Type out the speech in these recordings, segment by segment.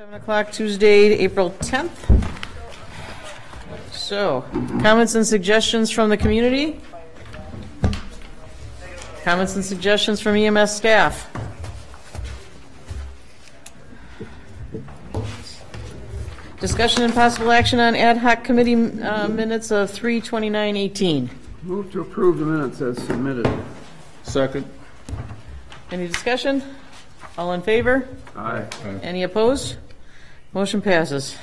7 o'clock Tuesday, April 10th. So, comments and suggestions from the community? Comments and suggestions from EMS staff? Discussion and possible action on ad hoc committee minutes of 3/29/18. Move to approve the minutes as submitted. Second. Any discussion? All in favor? Aye. Any opposed? Motion passes.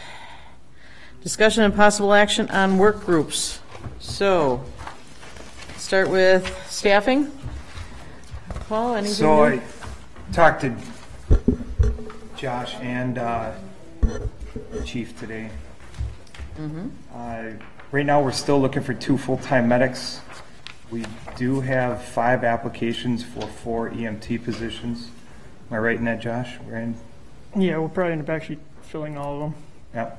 Discussion and possible action on work groups. So, start with staffing. Paul, anything? So new? I talked to Josh and Chief today. Right now, we're still looking for 2 full-time medics. We do have 5 applications for 4 EMT positions. Am I right in that, Josh? We're in? Yeah, we'll probably end up actually filling all of them. Yeah.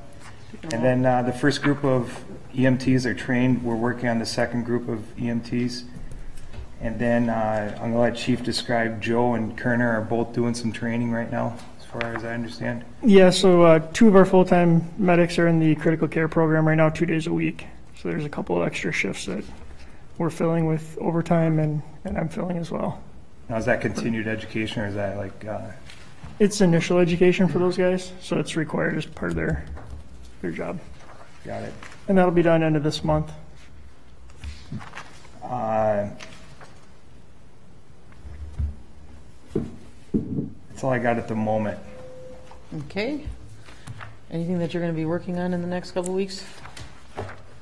And then the first group of EMTs are trained. We're working on the second group of EMTs. And then I'm going to let Chief describe. Joe and Kerner are both doing some training right now, as far as I understand. Yeah, so 2 of our full-time medics are in the critical care program right now, 2 days a week. So there's a couple of extra shifts that we're filling with overtime, and I'm filling as well. Now, is that continued education, or is that like... It's initial education for those guys, so it's required as part of their job. Got it. And that'll be done end of this month. That's all I got at the moment. Okay. Anything that you're going to be working on in the next couple of weeks?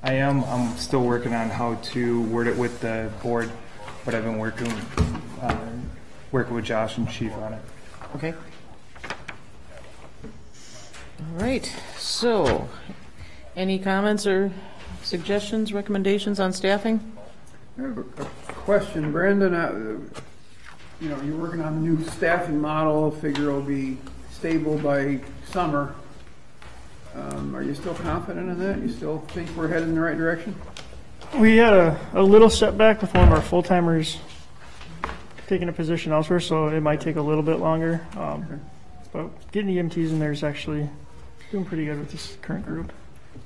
I'm still working on how to word it with the board, but I've been working with Josh and Chief on it. Okay. All right. So, any comments or suggestions, recommendations on staffing? I have a question, Brandon. You're working on a new staffing model. Figure it'll be stable by summer. Are you still confident in that? You still think we're headed in the right direction? We had a little setback with one of our full-timers taking a position elsewhere, so it might take a little bit longer. But getting EMTs in there is actually doing pretty good with this current group.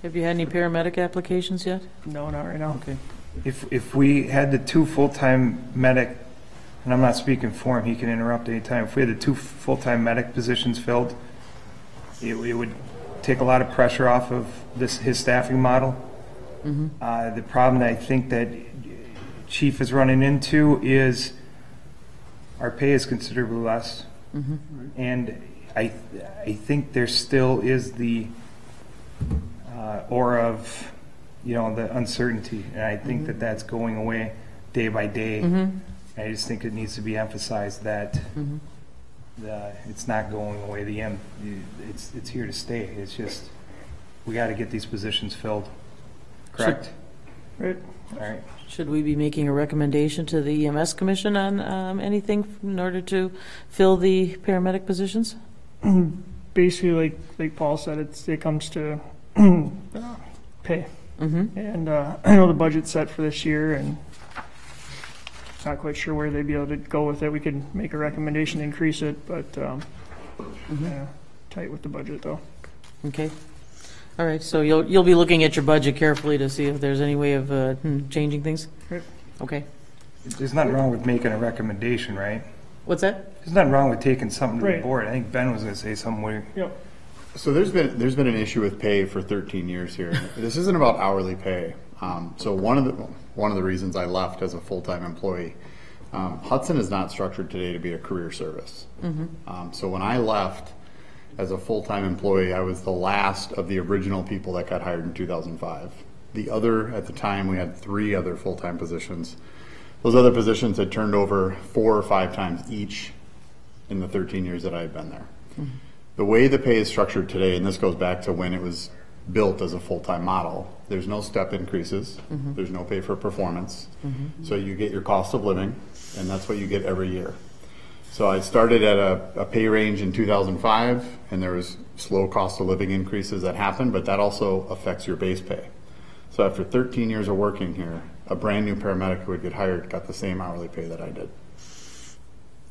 Have you had any paramedic applications yet? No, not right now. Okay. If we had the 2 full-time medic, and I'm not speaking for him, he can interrupt anytime. If we had the 2 full-time medic positions filled, it would take a lot of pressure off of his staffing model. The problem that I think that Chief is running into is our pay is considerably less, and I think there still is the aura of the uncertainty, and I think that that's going away day by day. I just think it needs to be emphasized that it's not going away. It's here to stay. It's just we got to get these positions filled. Correct. Right. All right. Should we be making a recommendation to the EMS Commission on anything in order to fill the paramedic positions? Basically, like Paul said, it comes to pay. And I know the budget's set for this year, and not quite sure where they'd be able to go with it. We could make a recommendation to increase it, but tight with the budget though. Okay. All right. So you'll be looking at your budget carefully to see if there's any way of changing things. Right. Okay. There's nothing wrong with making a recommendation, right? What's that? There's nothing wrong with taking something to the Right. board. I think Ben was going to say something. Yep. So there's been an issue with pay for 13 years here. This isn't about hourly pay. So one of the reasons I left as a full-time employee, Hudson is not structured today to be a career service. So when I left as a full-time employee, I was the last of the original people that got hired in 2005. At the time, we had 3 other full-time positions. Those other positions had turned over 4 or 5 times each in the 13 years that I had been there. The way the pay is structured today, and this goes back to when it was built as a full-time model, there's no step increases, there's no pay for performance, so you get your cost of living, and that's what you get every year. So I started at a pay range in 2005, and there was slow cost of living increases that happened, but that also affects your base pay. So after 13 years of working here, a brand new paramedic who would get hired got the same hourly pay that I did.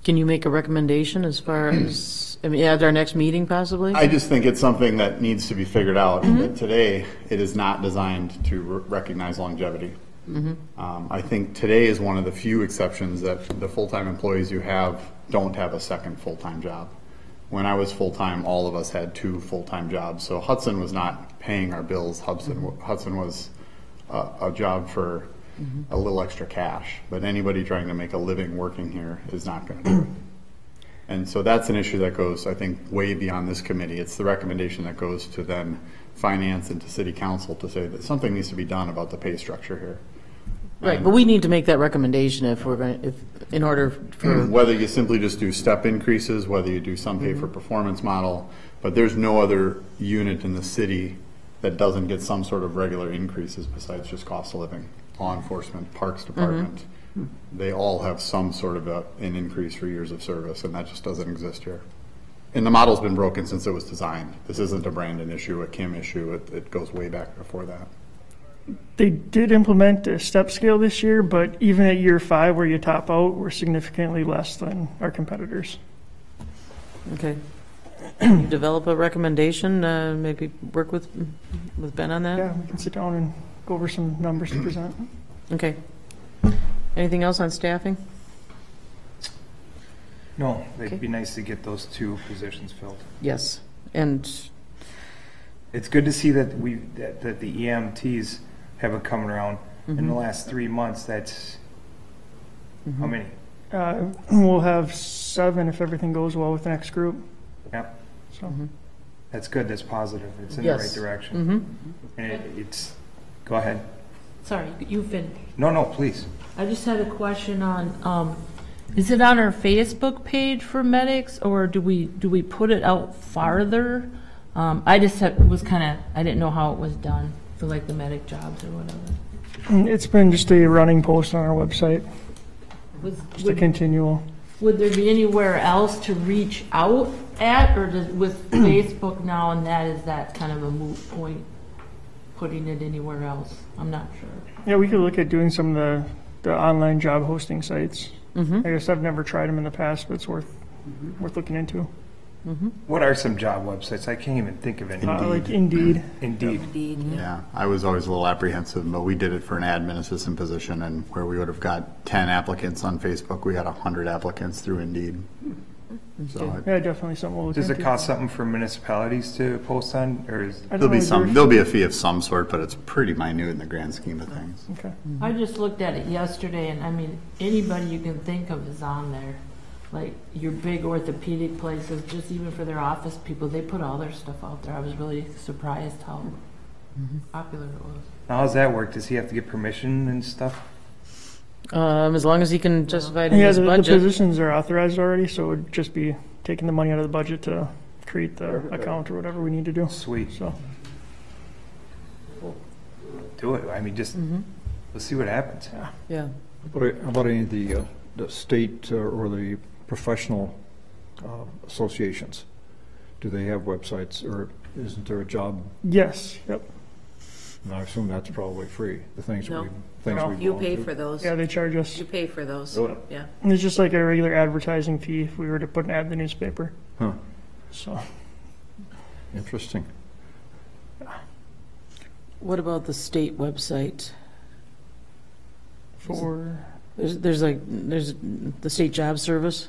Can you make a recommendation as far as, I mean, at our next meeting possibly? I just think it's something that needs to be figured out. That today, it is not designed to recognize longevity. I think today is one of the few exceptions that the full-time employees you have don't have a second full-time job. When I was full-time, all of us had 2 full-time jobs. So Hudson was not paying our bills. Hudson was a job for a little extra cash. But anybody trying to make a living working here is not going to do it. And so that's an issue that goes, I think, way beyond this committee. It's the recommendation that goes to then finance and to city council to say that something needs to be done about the pay structure here. Right, but we need to make that recommendation if we're going, if, in order for, Whether you simply just do step increases, whether you do some pay for performance model, but there's no other unit in the city that doesn't get some sort of regular increases besides just cost of living. Law enforcement, parks department, they all have some sort of an increase for years of service, and that just doesn't exist here. And the model's been broken since it was designed. This isn't a Brandon issue, a Kim issue. It goes way back before that. They did implement a step scale this year, but even at year 5 where you top out, we're significantly less than our competitors. okay. Can you develop a recommendation, maybe work with Ben on that? Yeah, we can sit down and go over some numbers to present. Okay. Anything else on staffing? No, Okay. it'd be nice to get those 2 positions filled. Yes, and, It's good to see that that the EMTs have it coming around in the last 3 months. That's how many? We'll have 7 if everything goes well with the next group. Yep. So That's good. That's positive. It's in the Yes. right direction. And it's, go ahead. Sorry, you finished. No, please. I just had a question on, is it on our Facebook page for medics, or do we put it out farther? I just was kind of, I didn't know how it was done for like the medic jobs or whatever. it's been just a running post on our website, Was, just a continual. would there be anywhere else to reach out at, or with Facebook now and that, is that kind of a moot point, putting it anywhere else? I'm not sure. Yeah, we could look at doing some of the online job hosting sites. I guess I've never tried them in the past, but it's worth looking into. What are some job websites? I can't even think of any. Like Indeed. Indeed. Yeah, I was always a little apprehensive, but we did it for an admin assistant position, and where we would have got 10 applicants on Facebook, we had 100 applicants through Indeed. So Yeah, definitely something we'll look Does into. it cost something for municipalities to post on, or is? I don't know, there'll be a fee of some sort, but it's pretty minute in the grand scheme of things. Okay. I just looked at it yesterday, and I mean, anybody you can think of is on there. Like your big orthopedic places, just even for their office people, they put all their stuff out there. I was really surprised how popular it was. Now, how's that work? Does he have to get permission and stuff? as long as he can justify it in Yeah, his the budget. positions are authorized already, so it would just be taking the money out of the budget to create the account or whatever we need to do. Sweet. So, Do it. I mean, just, let's see what happens. Yeah. How about any of the state or the professional associations? Do they have websites, or isn't there a job? yes, yep. And I assume that's probably free, the things No. No. we You belong pay to. for those. Yeah, they charge us. You pay for those. Really? Yeah. And it's just like a regular advertising fee if we were to put an ad in the newspaper. Huh, So, interesting. What about the state website? for, There's the state job service.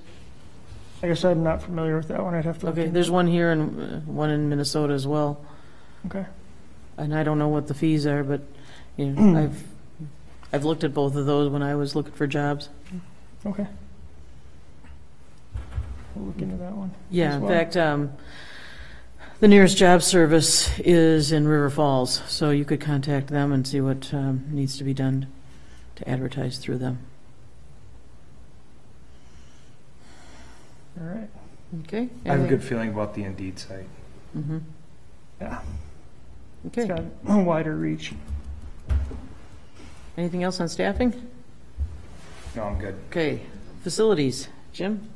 I guess I'm not familiar with that one. I'd have to look Okay, into. there's one here and one in Minnesota as well. Okay. And I don't know what the fees are, but, you know, I've looked at both of those when I was looking for jobs. Okay. We'll look into that one. Yeah, as in well. fact, the nearest job service is in River Falls, so you could contact them and see what needs to be done to advertise through them. All right. Okay? I have a good feeling about the Indeed site. Mm-hmm. Yeah. Okay. It's got a wider reach. Anything else on staffing? No, I'm good. Okay. Facilities. Jim?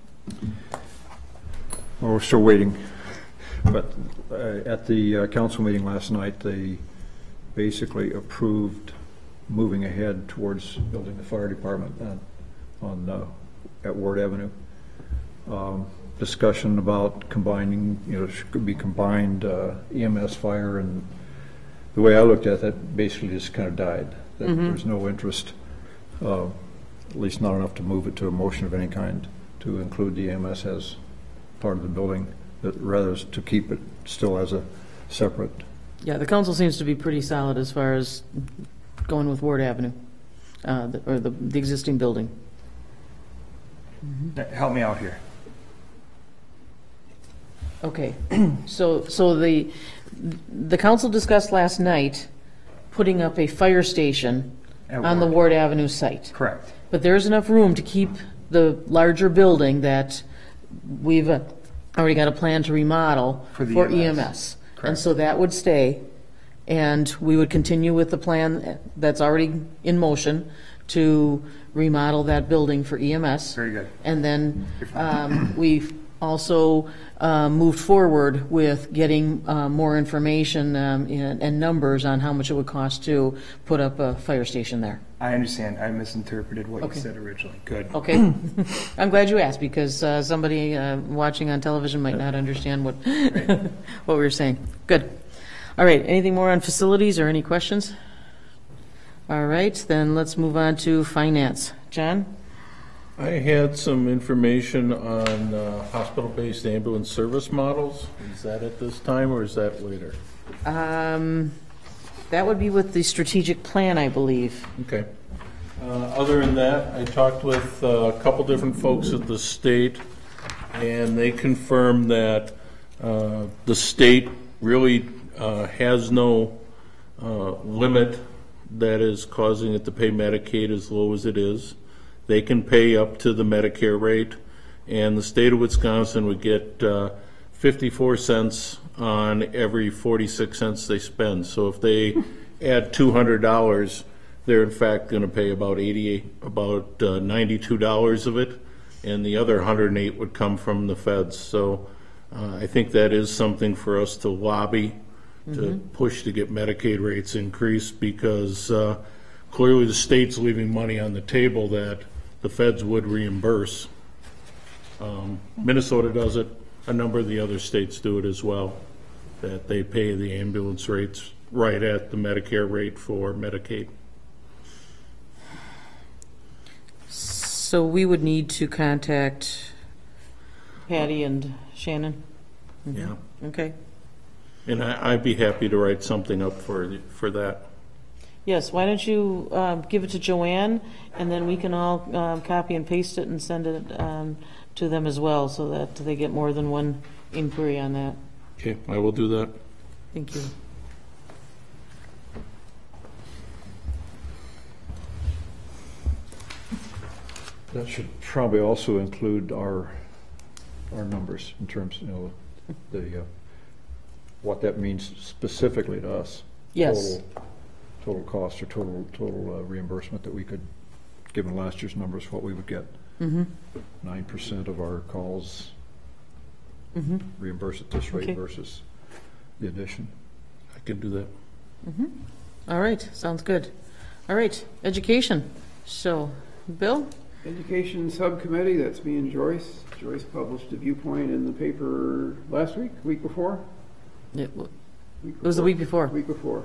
Well, we're still waiting, but at the council meeting last night, they basically approved moving ahead towards building the fire department at Ward Avenue. discussion about combining, could be combined EMS, fire, and the way I looked at that, basically just kind of died. That there's no interest, at least not enough to move it to a motion of any kind, to include the EMS as part of the building, but rather to keep it still as a separate. Yeah, the council seems to be pretty solid as far as going with Ward Avenue, or the existing building. Help me out here. Okay, so the council discussed last night putting up a fire station on the Ward Avenue site. Correct. But there's enough room to keep the larger building that we've already got a plan to remodel For the for EMS. EMS. And Correct. so that would stay, and we would continue with the plan that's already in motion to remodel that building for EMS. Very good. And then we've also moved forward with getting more information and numbers on how much it would cost to put up a fire station there. I understand. I misinterpreted what Okay. you said originally. Good. Okay? I'm glad you asked, because somebody watching on television might not understand what what we were saying. Good. All right, anything more on facilities or any questions? All right, then let's move on to finance. John? I had some information on hospital-based ambulance service models. Is that at this time, or is that later? That would be with the strategic plan, I believe. Okay. Other than that, I talked with a couple different folks at the state, and they confirmed that the state really has no limit that is causing it to pay Medicaid as low as it is. They can pay up to the Medicare rate, and the state of Wisconsin would get 54 cents on every 46 cents they spend. So if they add $200, they're in fact going to pay about $92 of it, and the other 108 would come from the feds. So I think that is something for us to lobby, to push to get Medicaid rates increased, because clearly the state's leaving money on the table that the feds would reimburse. Minnesota does it. A number of the other states do it as well, that they pay the ambulance rates right at the Medicare rate for Medicaid. So we would need to contact Patty and Shannon? Yeah. Okay. And I'd be happy to write something up for that. Yes, why don't you give it to Joanne, and then we can all copy and paste it and send it to them as well, so that they get more than one inquiry on that. Okay, I will do that. Thank you. That should probably also include our numbers in terms, the what that means specifically to us. Yes. Total cost or total reimbursement that we could, given last year's numbers, what we would get. 9% of our calls reimbursed at this rate Okay. versus the addition. I can do that. All right, sounds good. All right, education. So, Bill? Education Subcommittee, that's me and Joyce. Joyce published a viewpoint in the paper last week before? It was the week before. Week before.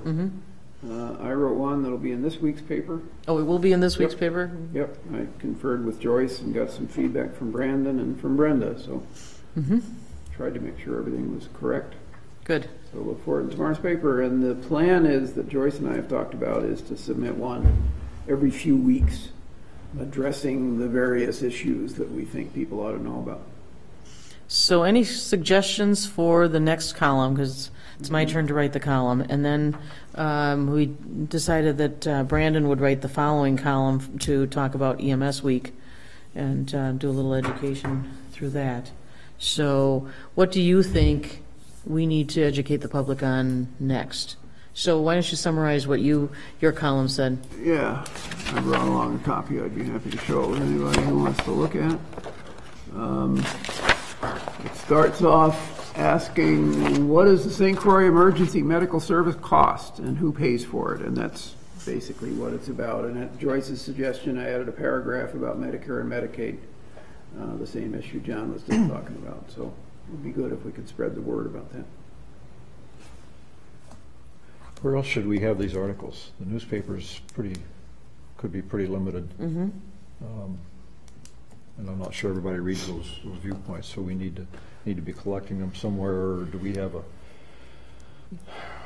I wrote one that'll be in this week's paper. Oh, it will be in this week's Yep. paper? Yep, I conferred with Joyce and got some feedback from Brandon and from Brenda, so tried to make sure everything was correct. Good. So look forward to tomorrow's paper, and the plan is that Joyce and I have talked about is to submit one every few weeks addressing the various issues that we think people ought to know about. So any suggestions for the next column, because it's my turn to write the column, and then we decided that Brandon would write the following column to talk about EMS week and do a little education through that. So what do you think we need to educate the public on next? So why don't you summarize what your column said? Yeah, I brought along a copy. I'd be happy to show it with anybody who wants to look at. It starts off asking, what does the St. Croix emergency medical service cost and who pays for it? And that's basically what it's about. And at Joyce's suggestion, I added a paragraph about Medicare and Medicaid. the same issue John was just talking about. So it would be good if we could spread the word about that. Where else should we have these articles? The newspaper's could be pretty limited. Mm-hmm. And I'm not sure everybody reads those viewpoints, so we need to be collecting them somewhere, or do we have a?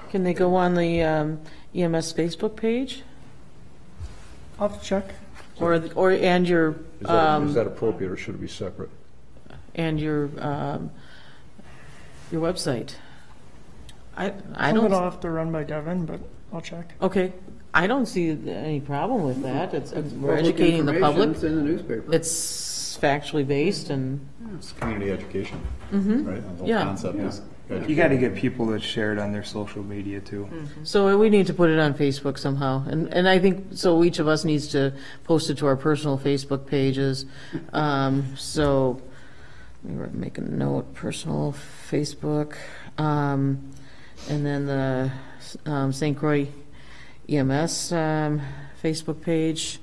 Can they go on the EMS Facebook page? I'll have to check. And your Is that appropriate, or should it be separate? and your website? I Some of don't. it'll have to run by Devin, but I'll check. Okay, I don't see any problem with that. We're Public educating the information, public. It's in the newspaper. It's factually based and, It's community education, Mm-hmm. right? The whole Yeah. concept is You got to get people to share it on their social media too. so we need to put it on Facebook somehow. And I think, so each of us needs to post it to our personal Facebook pages. So, let me make a note, personal Facebook. And then the St. Croix EMS Facebook page.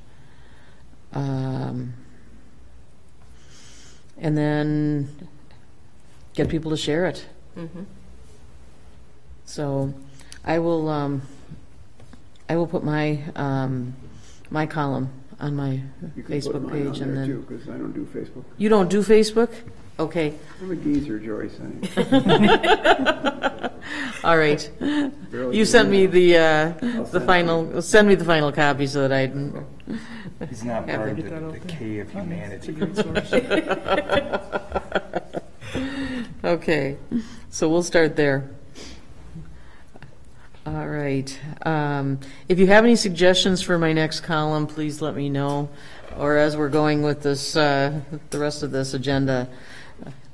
And then get people to share it. So I will put my my column on my You can put Facebook mine page, on and there then too, because I don't do Facebook. you don't do Facebook? Okay, I'm a geezer, Joyce. all right. Barely You do sent me that. the final. Send me the final copy so that I. He's not Yeah, part of get that out the there. K of It's a humanity. good source. Okay, so we'll start there. All right. If you have any suggestions for my next column, please let me know. Or as we're going with this, the rest of this agenda,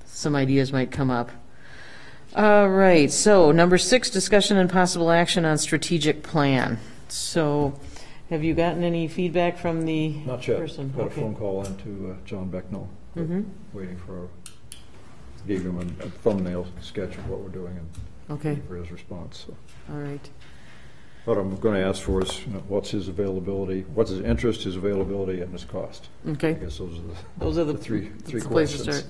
some ideas might come up. All right, so number 6, discussion and possible action on strategic plan. So have you gotten any feedback from the Not yet. person? Got a Okay. phone call into John Becknell, Mhm. waiting gave him a thumbnail sketch of what we're doing and Okay, for his response. So. all right. What I'm going to ask for is, what's his availability, what's his interest, his availability, and his cost. I Okay, guess those are the three that's the place to questions. start.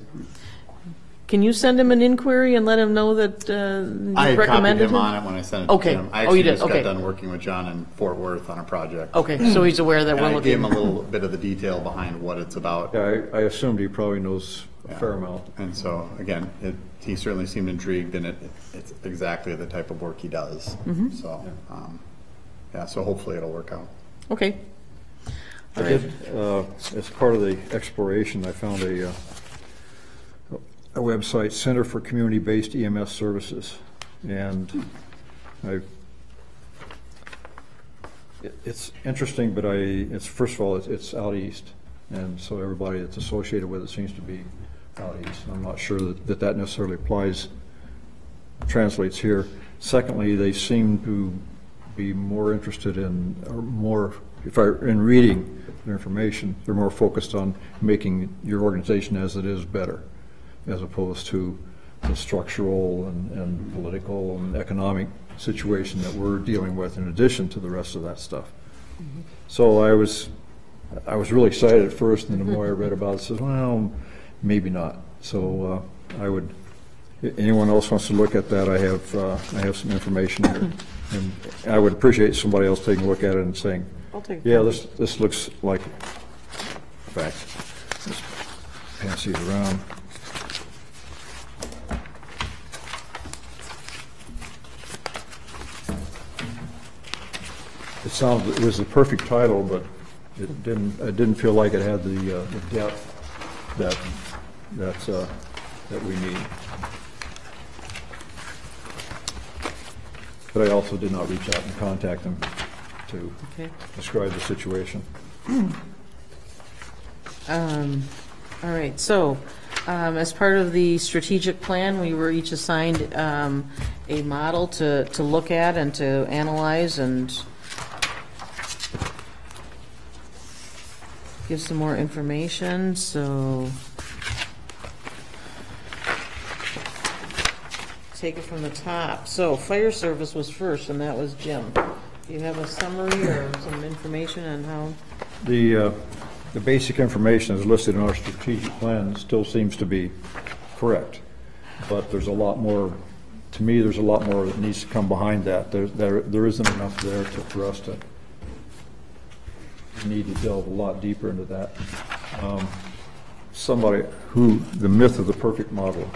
Can you send him an inquiry and let him know that I you copied recommended him on it when I sent it Okay. to him. I Oh, you actually did? just Okay. got done working with John in Fort Worth on a project. Okay, so he's aware that And we're I gave him looking. a little bit of the detail behind what it's about. Yeah, I assumed he probably knows a Yeah. fair amount. And so, again, he certainly seemed intrigued, and it's exactly the type of work he does. Mm-hmm. So, yeah, so hopefully it'll work out. Okay. I did, as part of the exploration, I found a website, Center for Community-Based EMS Services, and it's interesting, but it's first of all, it's out east, and so everybody that's associated with it seems to be out east. I'm not sure that necessarily translates here. Secondly, they seem to be more interested in, or more, in reading their information, they're more focused on making your organization as it is better, as opposed to the structural and political and economic situation that we're dealing with in addition to the rest of that stuff. Mm-hmm. So I was really excited at first, and then the more I read about it, I said, well, maybe not. So I would, anyone else wants to look at that, I have some information here. And I would appreciate somebody else taking a look at it and saying, I'll take. yeah, this looks like, in fact, let's pass these around. It was the perfect title, but I didn't feel like it had the depth that we need. But I also did not reach out and contact them to Okay. describe the situation. All right, so as part of the strategic plan, we were each assigned a model to look at and to analyze and give some more information, so take it from the top. So fire service was first, and that was Jim. Do you have a summary or some information on how? the basic information is listed in our strategic plan still seems to be correct. But there's a lot more, to me, there's a lot more that needs to come behind that. There isn't enough there for us to need to delve a lot deeper into that. Somebody the myth of the perfect model.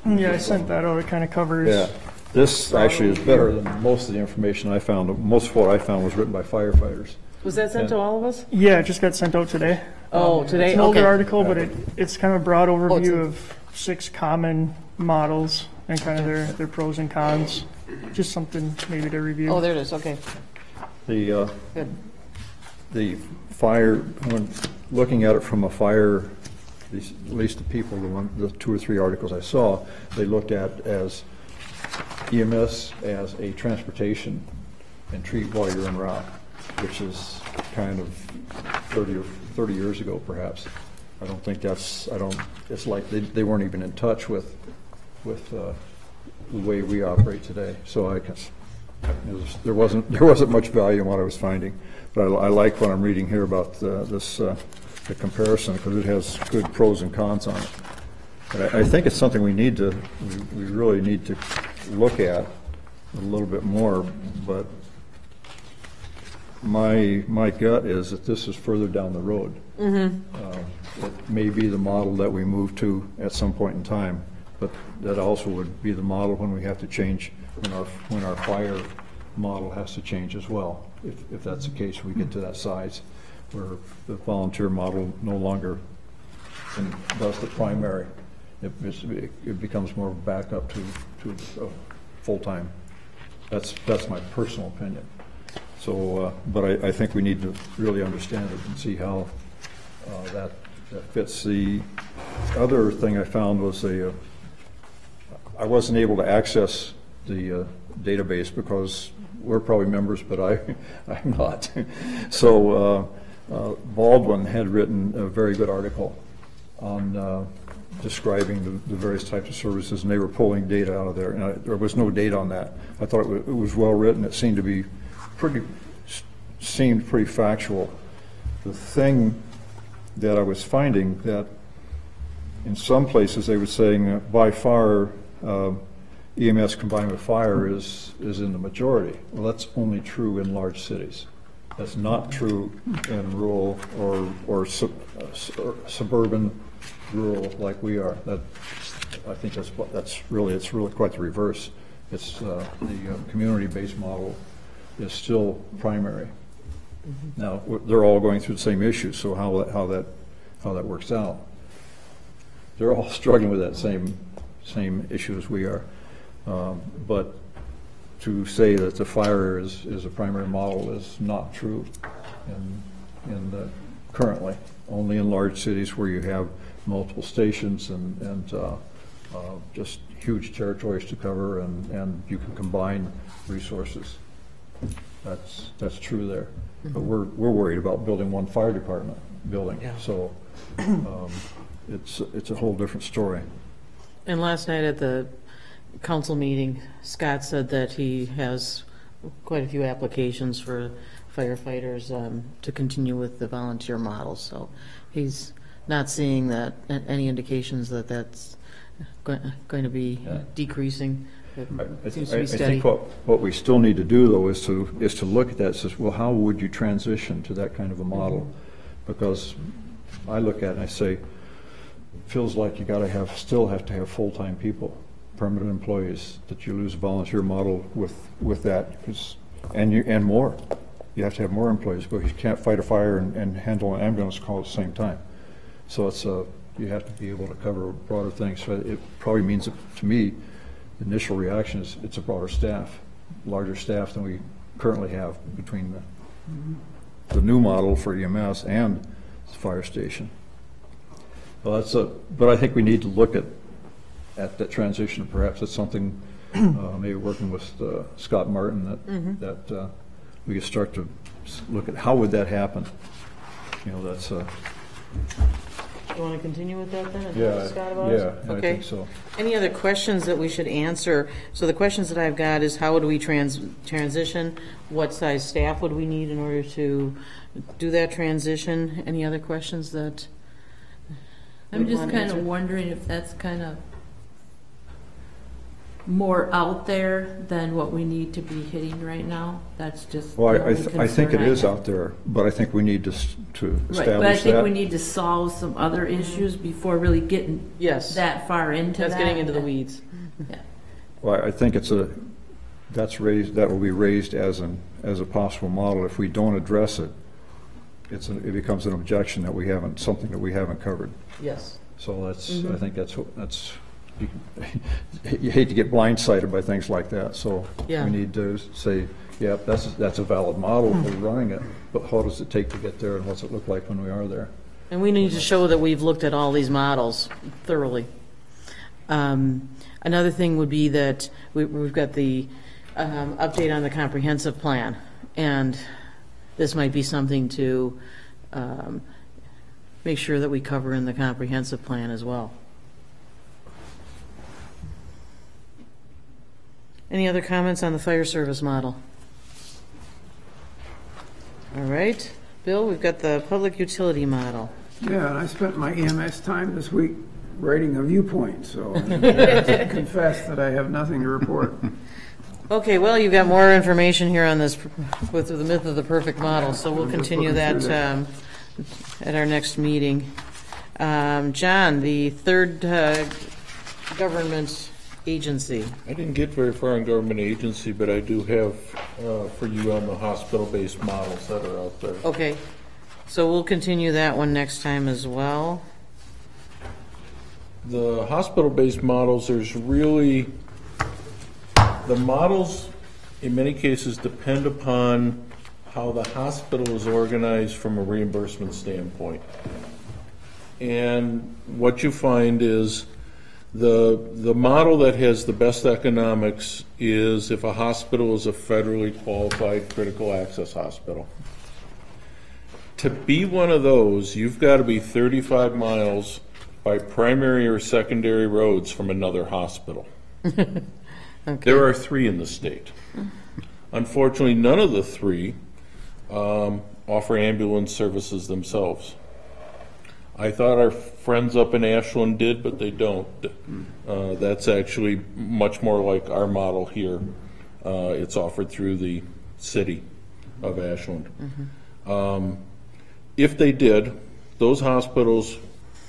Yeah, I sent that out. It kind of covers. Yeah, this actually is better than most of the information I found. Most of what I found was written by firefighters. Was that sent to all of us? Yeah, it just got sent out today. Oh, today? It's an older Okay. article, but it's kind of a broad overview a- of 6 common models and kind of their pros and cons. Just something maybe to review. Oh, there it is, okay. The Good. the fire, when looking at it from a fire, at least the people, the 2 or 3 articles I saw, they looked at as EMS as a transportation and treat while you're en route, which is kind of 30 years ago, perhaps. I don't think it's like they weren't even in touch with the way we operate today. So I guess there wasn't much value in what I was finding, but I like what I'm reading here about the comparison, because it has good pros and cons on it. But I think it's something we really need to look at a little bit more. But my gut is that this is further down the road. It may be the model that we move to at some point in time, but that also would be the model when we have to change, when our fire model has to change as well. If that's the case, we get to that size where the volunteer model no longer does the primary. It becomes more backup to full-time. That's my personal opinion. So, but I think we need to really understand it and see how that fits. The other thing I found was I wasn't able to access the database because we're probably members, but I'm not. So Baldwin had written a very good article on describing the various types of services, and they were pulling data out of there. And there was no data on that. I thought it was well written. It seemed to be pretty factual. The thing that I was finding that in some places they were saying by far EMS combined with fire is in the majority. Well, that's only true in large cities. That's not true in rural or suburban rural like we are. I think it's really quite the reverse. It's the community-based model is still primary. Now they're all going through the same issues, so how that works out. They're all struggling with that same issue as we are, but to say that the fire is a primary model is not true currently. Only in large cities where you have multiple stations and just huge territories to cover, and you can combine resources. That's true there. But we're worried about building one fire department building. Yeah. So it's a whole different story. And last night at the council meeting, Scott said that he has quite a few applications for firefighters to continue with the volunteer model. So he's not seeing that any indications that that's going to be decreasing. It seems to be steady. I think what we still need to do, though, is to look at that and say, well, how would you transition to that kind of a model? Because I look at it and I say, it feels like you still have to have full-time people, permanent employees, that you lose a volunteer model with that, and more. You have to have more employees, because you can't fight a fire and handle an ambulance call at the same time. So you have to be able to cover broader things. So it probably means, to me, the initial reaction is it's a broader staff, larger staff than we currently have between the new model for EMS and the fire station. Well, but I think we need to look at that transition. Perhaps it's something, maybe working with Scott Martin, that we could start to look at how would that happen. That's You want to continue with that then? and talk Yeah, to Scott about yeah, it? I Okay. think so. Any other questions that we should answer? So the questions that I've got is how would we transition? What size staff would we need in order to do that transition? Any other questions that? I'm we'd just wanna kind answer? of wondering if that's kind of more out there than what we need to be hitting right now. That's just Well, the I only I think it concern I is have. out there, but I think we need to Right, but I establish think we that. need to solve some other issues before really getting Yes. that far into that. That's getting into the weeds. Well, I think that will be raised as a possible model. If we don't address it, it becomes an objection that something that we haven't covered. Yes. So I think you hate to get blindsided by things like that, so Yeah. we need to say, yeah, that's a valid model, we're running it, but how does it take to get there, and what's it look like when we are there? And we need to show that we've looked at all these models thoroughly. Another thing would be that we've got the update on the comprehensive plan, and this might be something to make sure that we cover in the comprehensive plan as well. Any other comments on the fire service model? All right, Bill, we've got the public utility model. Yeah, and I spent my EMS time this week writing a viewpoint, so I have to confess that I have nothing to report. Okay, well, you've got more information here on this with the myth of the perfect model, so we'll I'm just continue looking that through at our next meeting. John, the third government agency. I didn't get very far in government agency, but I do have for you on the hospital-based models that are out there. Okay, so we'll continue that one next time as well. The hospital-based models, there's really, the models in many cases depend upon how the hospital is organized from a reimbursement standpoint. And what you find is the model that has the best economics is if a hospital is a federally qualified critical access hospital. To be one of those, you've got to be 35 miles by primary or secondary roads from another hospital. There are 3 in the state. Unfortunately, none of the 3 offer ambulance services themselves. I thought our friends up in Ashland did, but they don't. That's actually much more like our model here. It's offered through the city of Ashland. If they did, those hospitals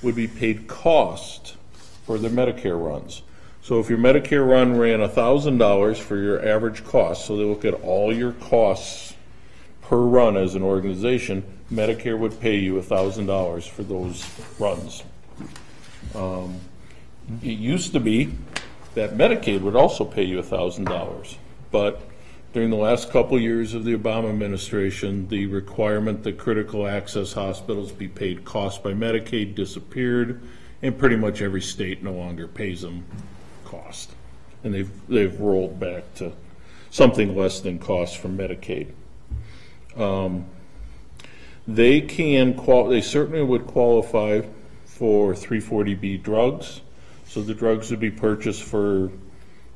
would be paid cost for their Medicare runs. So if your Medicare run ran $1,000 for your average cost, so they look at all your costs per run as an organization, Medicare would pay you $1,000 for those runs. It used to be that Medicaid would also pay you $1,000, but during the last couple of years of the Obama administration, the requirement that critical access hospitals be paid cost by Medicaid disappeared, and pretty much every state no longer pays them cost. And they've rolled back to something less than cost from Medicaid. They certainly would qualify for 340B drugs. So the drugs would be purchased for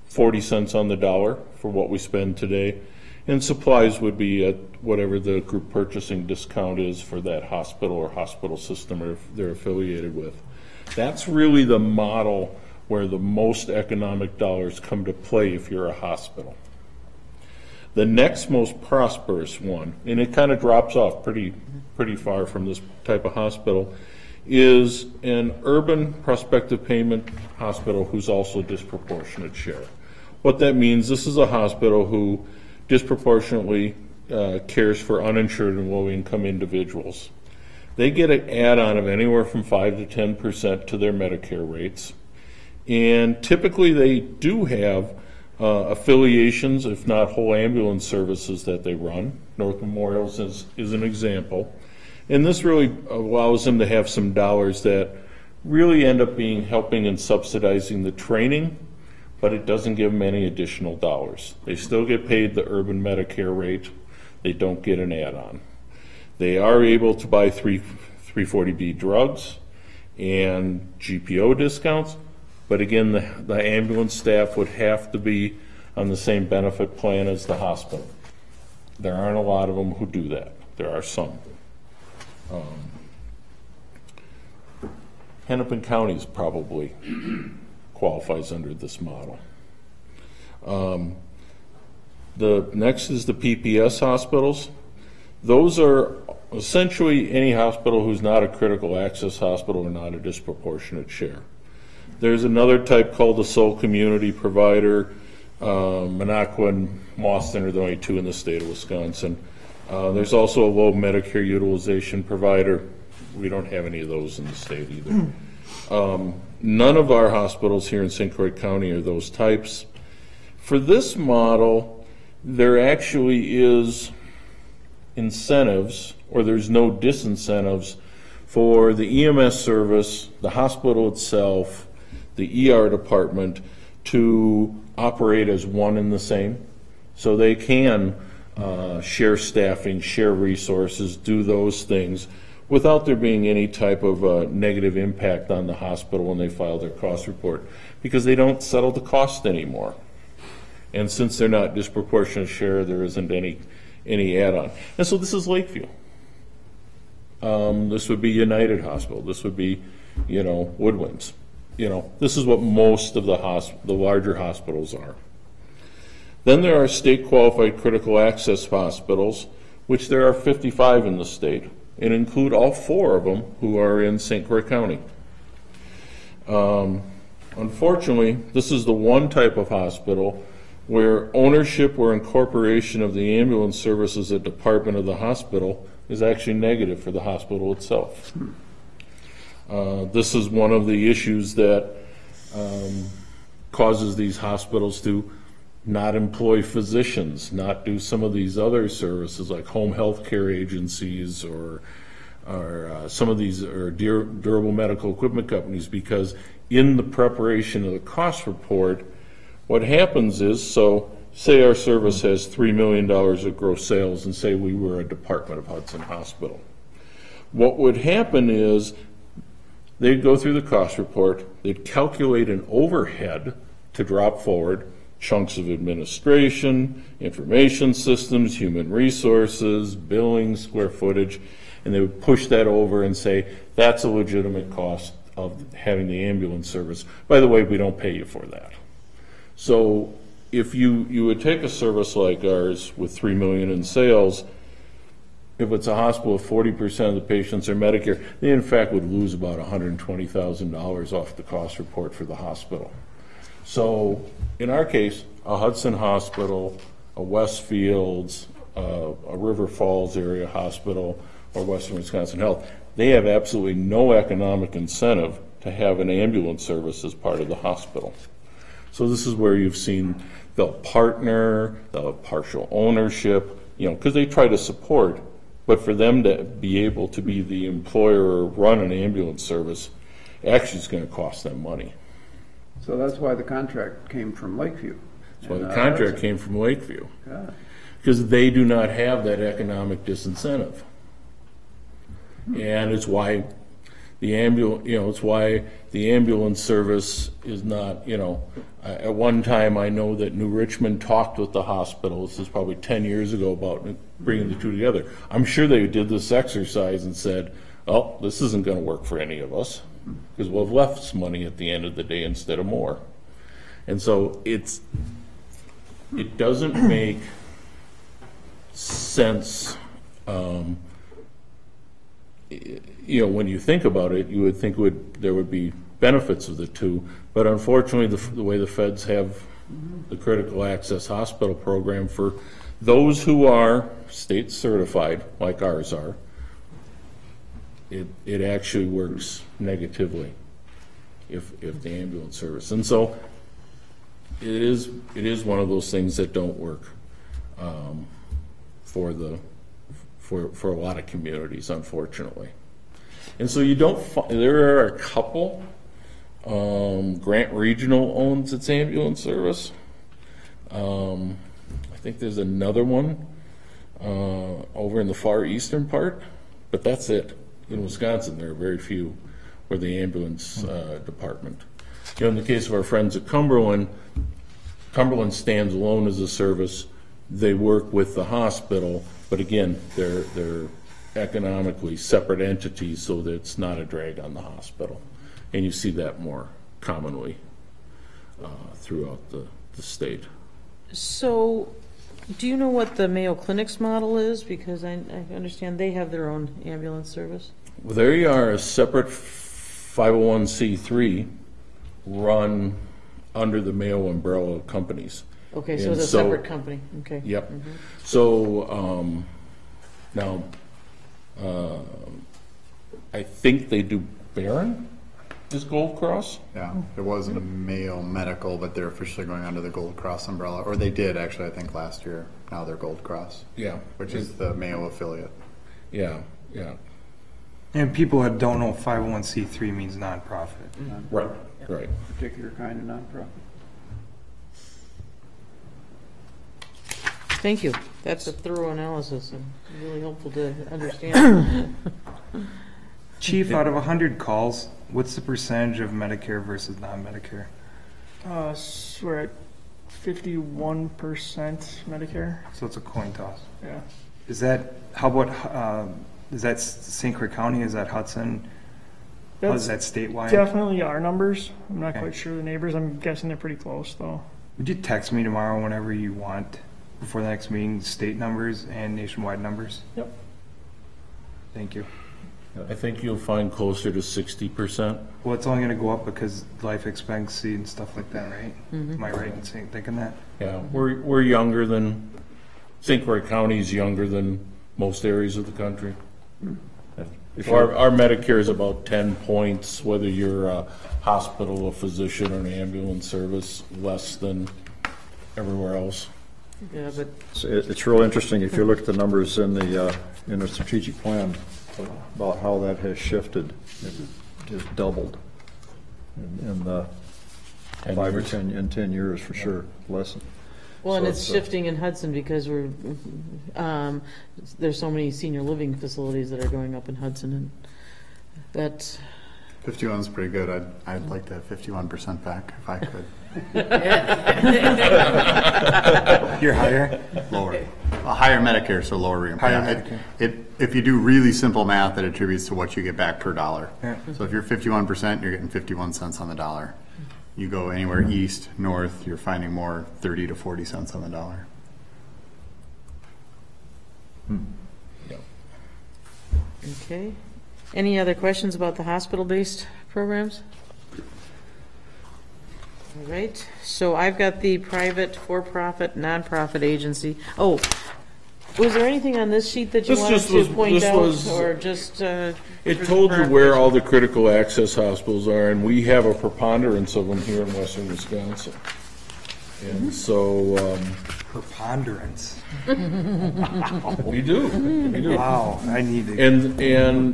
40 cents on the dollar for what we spend today. And supplies would be at whatever the group purchasing discount is for that hospital or hospital system they're affiliated with. That's really the model where the most economic dollars come to play if you're a hospital. The next most prosperous one, and it kind of drops off pretty far from this type of hospital, is an urban prospective payment hospital who's also disproportionate share. What that means, this is a hospital who disproportionately cares for uninsured and low-income individuals. They get an add-on of anywhere from 5 to 10% to their Medicare rates. And typically they do have affiliations, if not whole ambulance services that they run. North Memorial's is an example. And this really allows them to have some dollars that really end up helping and subsidizing the training, but it doesn't give them any additional dollars. They still get paid the urban Medicare rate. They don't get an add-on. They are able to buy 340B drugs, and GPO discounts. But again, the ambulance staff would have to be on the same benefit plan as the hospital. There aren't a lot of them who do that. There are some. Hennepin County probably qualifies under this model. The next is the PPS hospitals. Those are essentially any hospital who's not a critical access hospital or not a disproportionate share. There's another type called the sole community provider. Minocqua and Mauston are the only two in the state of Wisconsin. There's also a low Medicare utilization provider. We don't have any of those in the state either. None of our hospitals here in St. Croix County are those types. For this model, there actually is incentives, or there's no disincentives, for the EMS service, the hospital itself, the ER department, to operate as one and the same. So they can share staffing, share resources, do those things without there being any type of negative impact on the hospital when they file their cost report, because they don't settle the cost anymore. And since they're not disproportionate share, there isn't any add-on. And so this is Lakeview. This would be United Hospital. This would be, Woodwinds. This is what most of the larger hospitals are. Then there are state-qualified critical access hospitals, which there are 55 in the state, and include all 4 of them who are in St. Croix County. Unfortunately, this is the one type of hospital where ownership or incorporation of the ambulance service as a department of the hospital is actually negative for the hospital itself. This is one of the issues that causes these hospitals to not employ physicians, not do some of these other services like home health care agencies or some of these are durable medical equipment companies, because in the preparation of the cost report, what happens is, so say our service has $3 million of gross sales, and say we were a department of Hudson Hospital. What would happen is they'd go through the cost report, they'd calculate an overhead to drop forward, chunks of administration, information systems, human resources, billing, square footage, and they would push that over and say, that's a legitimate cost of having the ambulance service. By the way, we don't pay you for that. So if you would take a service like ours with $3 million in sales, if it's a hospital with 40% of the patients are Medicare, they in fact would lose about $120,000 off the cost report for the hospital. So in our case, a Hudson Hospital, a Westfields, a River Falls area hospital, or Western Wisconsin Health, they have absolutely no economic incentive to have an ambulance service as part of the hospital. So this is where you've seen they'll partner, they'll have partial ownership, because they try to support, but for them to be able to be the employer or run an ambulance service, actually it's going to cost them money. So that's why the contract came from Lakeview. That's why the contract came from Lakeview. Because they do not have that economic disincentive. And it's why the ambulance service is not, at one time I know that New Richmond talked with the hospital, this is probably 10 years ago, about bringing the two together. I'm sure they did this exercise and said, oh, this isn't going to work for any of us, because we'll have less money at the end of the day instead of more. And so it doesn't make sense. When you think about it, you would think there would be benefits of the two, but unfortunately the way the feds have the critical access hospital program for those who are state certified, like ours are, it actually works negatively if the ambulance service. And so it is one of those things that don't work for a lot of communities, unfortunately. And so there are a couple. Grant Regional owns its ambulance service. I think there's another one over in the far eastern part, but that's it. In Wisconsin, there are very few or the ambulance department. In the case of our friends at Cumberland, Cumberland stands alone as a service. They work with the hospital, but again, they're economically separate entities, so that it's not a drag on the hospital. And you see that more commonly throughout the state. So, do you know what the Mayo Clinic's model is? Because I understand they have their own ambulance service. They are a separate 501c3 run under the Mayo umbrella companies. Okay, so And it's a separate company, okay. Yep. So now, I think they do Barron, is Gold Cross? Yeah, it wasn't a Mayo Medical, but they're officially going under the Gold Cross umbrella, or they did actually, I think last year. Now they're Gold Cross, Yeah. which is the Mayo affiliate. Yeah, yeah. And people that don't know 501c3 means nonprofit. Right, right. Particular kind of nonprofit. Thank you. That's a thorough analysis and really helpful to understand. Chief, out of 100 calls, what's the percentage of Medicare versus non-Medicare? We're at 51% Medicare. So it's a coin toss. Yeah. Is that, how about, is that St. Croix County, is that Hudson? Is that statewide? Definitely our numbers. I'm not Okay. quite sure the neighbors. I'm guessing they're pretty close though. Would you text me tomorrow whenever you want, before the next meeting, state numbers and nationwide numbers? Yep. Thank you. I think you'll find closer to 60%. Well, it's only going to go up because life expectancy and stuff like that, right? Am I right in thinking that? Yeah, we're younger than, St. Croix County is younger than most areas of the country. If Our Medicare is about 10 points, whether you're a hospital, a physician, or an ambulance service, less than everywhere else. Yeah, but It's real interesting, if you look at the numbers in the strategic plan, about how that has shifted, it just doubled in the 5 or 10 years for sure, less. well, and So it's it's, shifting in Hudson because there's so many senior living facilities that are going up in Hudson, and that 51 is pretty good. I'd like to have 51% back if I could. You're higher? Lower. A higher Medicare, so lower reimbursement. Higher If you do really simple math, it attributes to what you get back per dollar. Yeah. So if you're 51%, you're getting 51 cents on the dollar. You go anywhere east, north, you're finding more 30 to 40 cents on the dollar. okay. Any other questions about the hospital-based programs? All right, so I've got the private, for-profit, nonprofit agency. Oh, was there anything on this sheet that you This wanted just to was- point this out, was- or just? It told you where all the critical access hospitals are, and we have a preponderance of them here in western Wisconsin. And so, Preponderance. we do. Wow, I need to And look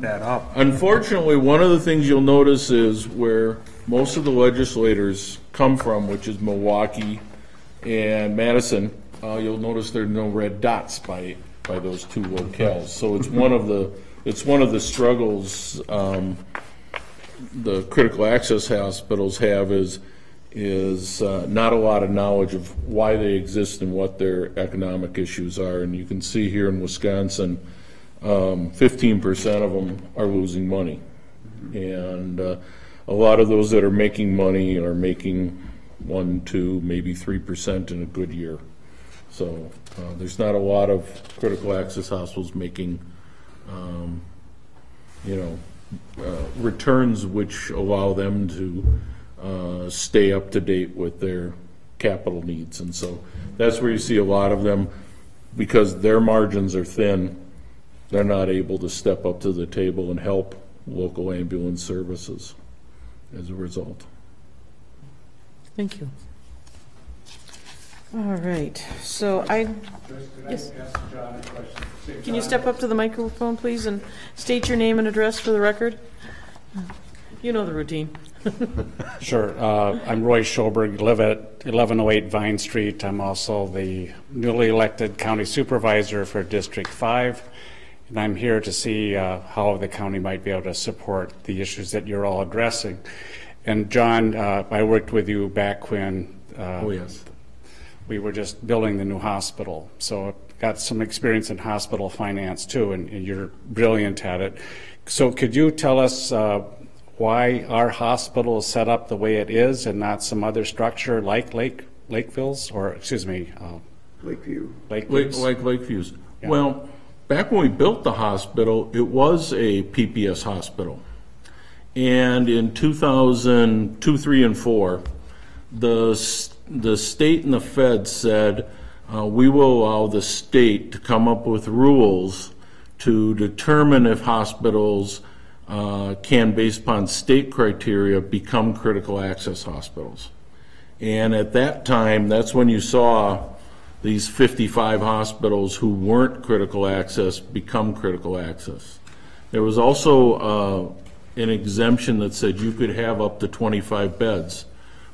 that up. unfortunately, one of the things you'll notice is where most of the legislators come from, which is Milwaukee and Madison, you'll notice there are no red dots by those two locales. So it's one of the struggles the critical access hospitals have is not a lot of knowledge of why they exist and what their economic issues are. And you can see here in Wisconsin, 15% of them are losing money. And a lot of those that are making money are making 1, 2, maybe 3% in a good year. So there's not a lot of critical access hospitals making, returns which allow them to stay up to date with their capital needs. And so that's where you see a lot of them, because their margins are thin, they're not able to step up to the table and help local ambulance services as a result. Thank you. All right, so yes. Can you step up to the microphone, please, and state your name and address for the record? You know the routine. Sure. I'm Roy Schoberg, live at 1108 Vine Street. I'm also the newly elected county supervisor for District 5. and I'm here to see how the county might be able to support the issues that you're all addressing. And John, I worked with you back when Oh, yes. we were just building the new hospital. So I've got some experience in hospital finance too, and you're brilliant at it. So could you tell us why our hospital is set up the way it is and not some other structure like Lakeville's, or excuse me, Lakeview. Lakeview's? Like Lakeview's. Yeah. Well, back when we built the hospital, it was a PPS hospital. And in 2002, 3, and 4, the state and the Fed said, we will allow the state to come up with rules to determine if hospitals can, based upon state criteria, become critical access hospitals. And at that time, that's when you saw these 55 hospitals who weren't critical access become critical access. There was also an exemption that said you could have up to 25 beds,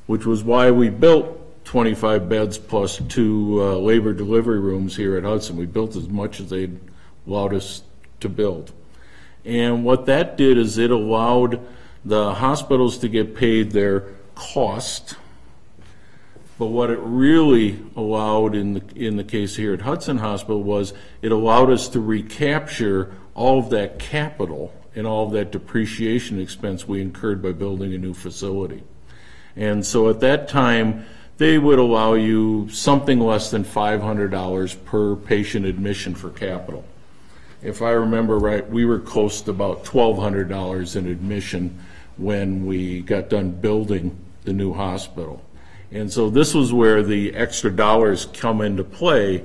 which was why we built 25 beds plus 2 labor delivery rooms here at Hudson. We built as much as they allowed us to build. And what that did is it allowed the hospitals to get paid their cost. But what it really allowed in the case here at Hudson Hospital was it allowed us to recapture all of that capital and all of that depreciation expense we incurred by building a new facility. And so at that time, they would allow you something less than $500 per patient admission for capital. If I remember right, we were close to about $1,200 in admission when we got done building the new hospital. And so this was where the extra dollars come into play,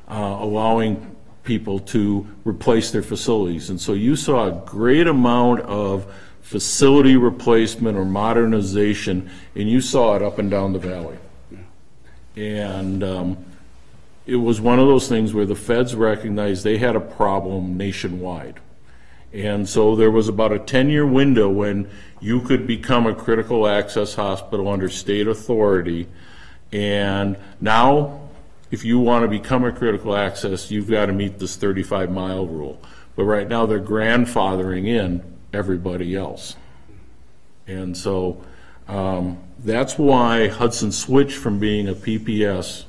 allowing people to replace their facilities. And so you saw a great amount of facility replacement or modernization, and you saw it up and down the valley. And it was one of those things where the feds recognized they had a problem nationwide. And so there was about a 10-year window when you could become a critical access hospital under state authority. And now, if you want to become a critical access, you've got to meet this 35-mile rule. But right now, they're grandfathering in everybody else. And so that's why Hudson switched from being a PPS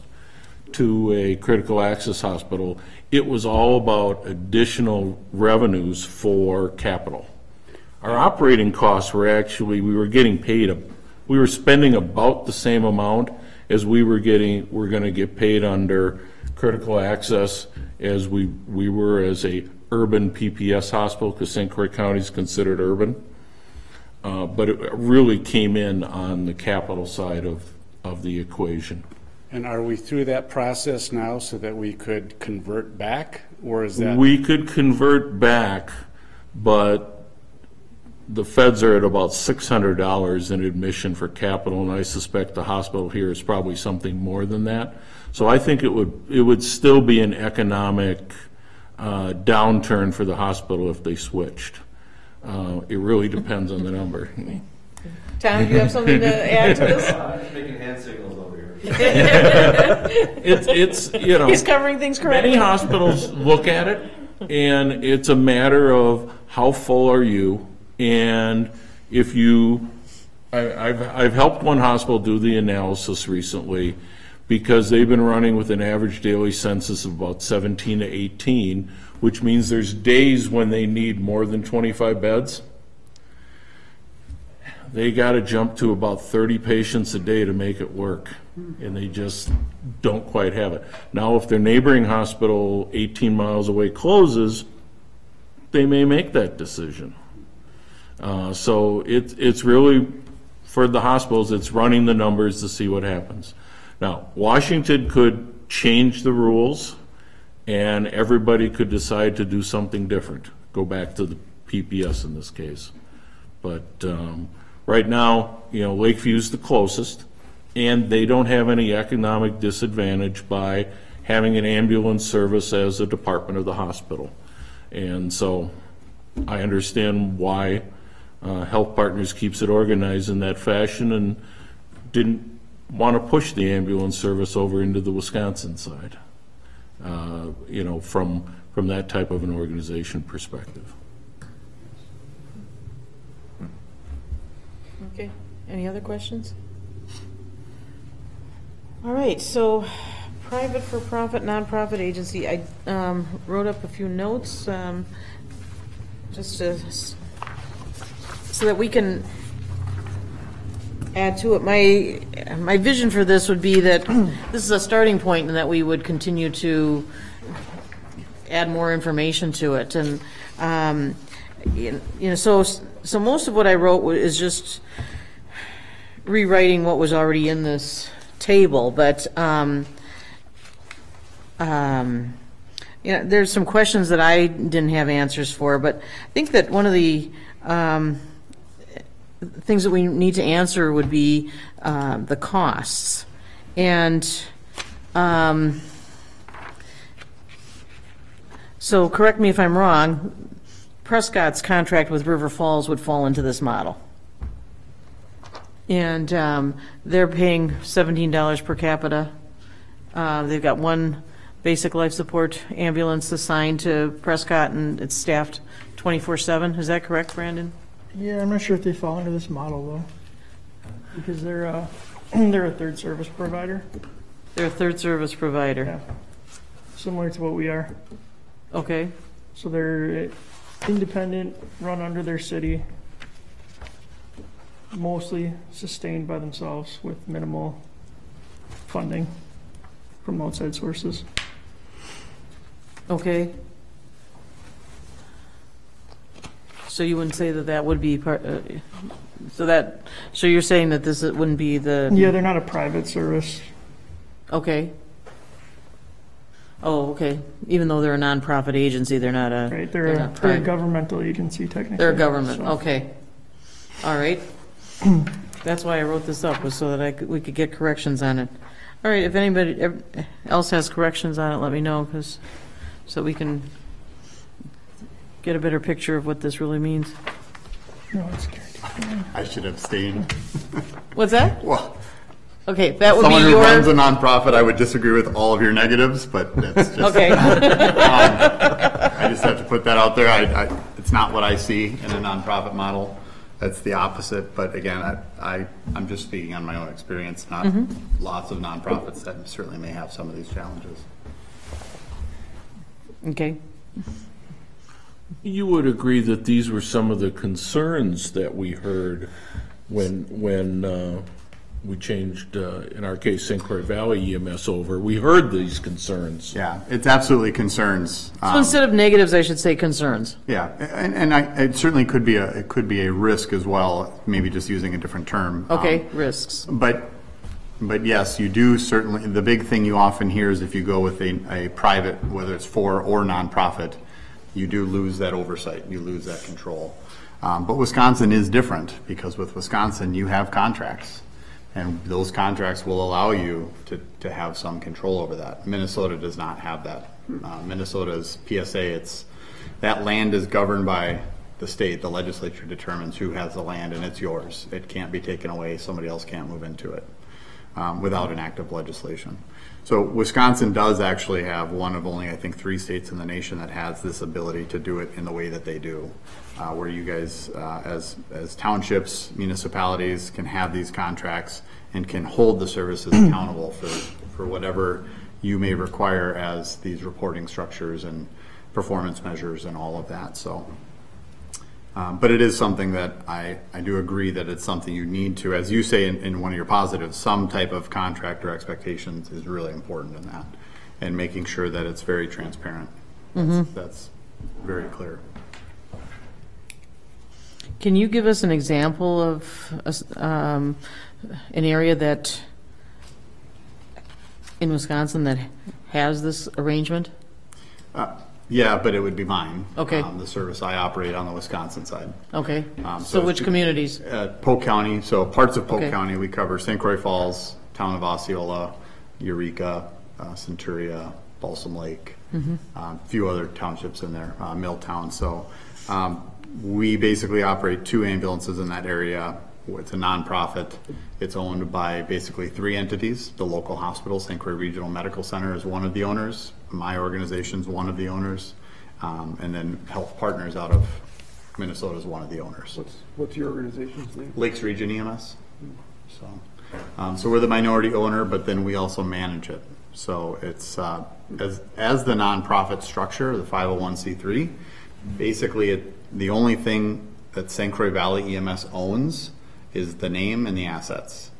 to a critical access hospital. It was all about additional revenues for capital. Our operating costs were actually, we were getting paid, we were spending about the same amount as we're going to get paid under critical access as we were as a urban PPS hospital, because St. Croix County is considered urban. But it really came in on the capital side of the equation. And are we through that process now so that we could convert back, or is that? We could convert back, but the feds are at about $600 in admission for capital, and I suspect the hospital here is probably something more than that. So I think it would still be an economic downturn for the hospital if they switched. It really depends on the number. Tom, do you have something to add to this? I'm just making hand signals over here. It's you know, He's covering things correctly. many hospitals look at it, and it's a matter of how full are you, and if you, I've helped one hospital do the analysis recently, because they've been running with an average daily census of about 17 to 18, which means there's days when they need more than 25 beds. They got to jump to about 30 patients a day to make it work, and they just don't quite have it. Now, if their neighboring hospital 18 miles away closes, they may make that decision. So it's really, for the hospitals, it's running the numbers to see what happens. Now, Washington could change the rules, and everybody could decide to do something different, go back to the PPS in this case. But right now, you know, Lakeview's the closest, and they don't have any economic disadvantage by having an ambulance service as a department of the hospital. And so I understand why Health Partners keeps it organized in that fashion and didn't want to push the ambulance service over into the Wisconsin side. from that type of an organization perspective. Okay, any other questions? All right, so private for-profit, nonprofit agency, I wrote up a few notes just to, so that we can add to it. My vision for this would be that this is a starting point and that we would continue to add more information to it. And, so most of what I wrote is just rewriting what was already in this table, but there's some questions that I didn't have answers for, but I think that one of the things that we need to answer would be the costs. And so correct me if I'm wrong, Prescott's contract with River Falls would fall into this model. And they're paying $17 per capita. They've got one basic life support ambulance assigned to Prescott, and it's staffed 24/7. Is that correct, Brandon? Yeah, I'm not sure if they fall into this model though, because they're a third service provider. They're a third service provider. Yeah, similar to what we are. Okay. So they're independent, run under their city, mostly sustained by themselves with minimal funding from outside sources. Okay. So you wouldn't say that would be part, so you're saying that this wouldn't be the... Yeah, they're not a private service. Okay. Oh, okay. Even though they're a nonprofit agency, they're not a... Right, they're a governmental agency technically. They're a government, so. Okay. All right. That's why I wrote this up, was so that we could get corrections on it. All right, if anybody else has corrections on it, let me know, so we can get a better picture of what this really means. No, it's carried. I should abstain. What's that? Well, Okay, that would someone be who your... runs a nonprofit, I would disagree with all of your negatives, but that's just... Okay. I just have to put that out there. It's not what I see in a nonprofit model. That's the opposite. But again, I'm just speaking on my own experience, not lots of nonprofits that certainly may have some of these challenges. Okay. You would agree that these were some of the concerns that we heard when we changed, in our case, St. Croix Valley EMS over. We heard these concerns. Yeah, it's absolutely concerns. So instead of negatives, I should say concerns. Yeah, and it certainly could be a risk as well. Maybe just using a different term. Okay, risks. But yes, you do certainly. The big thing you often hear is if you go with a private, whether it's for or nonprofit, you do lose that oversight. You lose that control. But Wisconsin is different because with Wisconsin you have contracts. And those contracts will allow you to have some control over that. Minnesota does not have that. Minnesota's PSA, that land is governed by the state. The legislature determines who has the land, and it's yours. It can't be taken away. Somebody else can't move into it without an act of legislation. So Wisconsin does actually have one of only, I think, 3 states in the nation that has this ability to do it in the way that they do, where you guys, as townships, municipalities, can have these contracts and can hold the services accountable for whatever you may require as these reporting structures and performance measures and all of that. So, but it is something that I do agree that it's something you need to, as you say in one of your positives, some type of contract or expectations is really important in that, and making sure that it's very transparent. That's very clear. Can you give us an example of an area that in Wisconsin that has this arrangement? Yeah, but it would be mine. Okay. The service I operate on the Wisconsin side. Okay. So which communities? Polk County. So parts of Polk Okay. County, we cover St. Croix Falls, town of Osceola, Eureka, Centuria, Balsam Lake, a few other townships in there, Milltown. So we basically operate 2 ambulances in that area. it's a nonprofit. It's owned by basically 3 entities. The local hospital, St. Croix Regional Medical Center, is one of the owners. My organization's one of the owners. And then Health Partners out of Minnesota is one of the owners. What's your organization's name? Lakes Region EMS. So we're the minority owner, but then we also manage it. So it's as the nonprofit structure, the 501c3. Basically, the only thing that St. Croix Valley EMS owns is the name and the assets.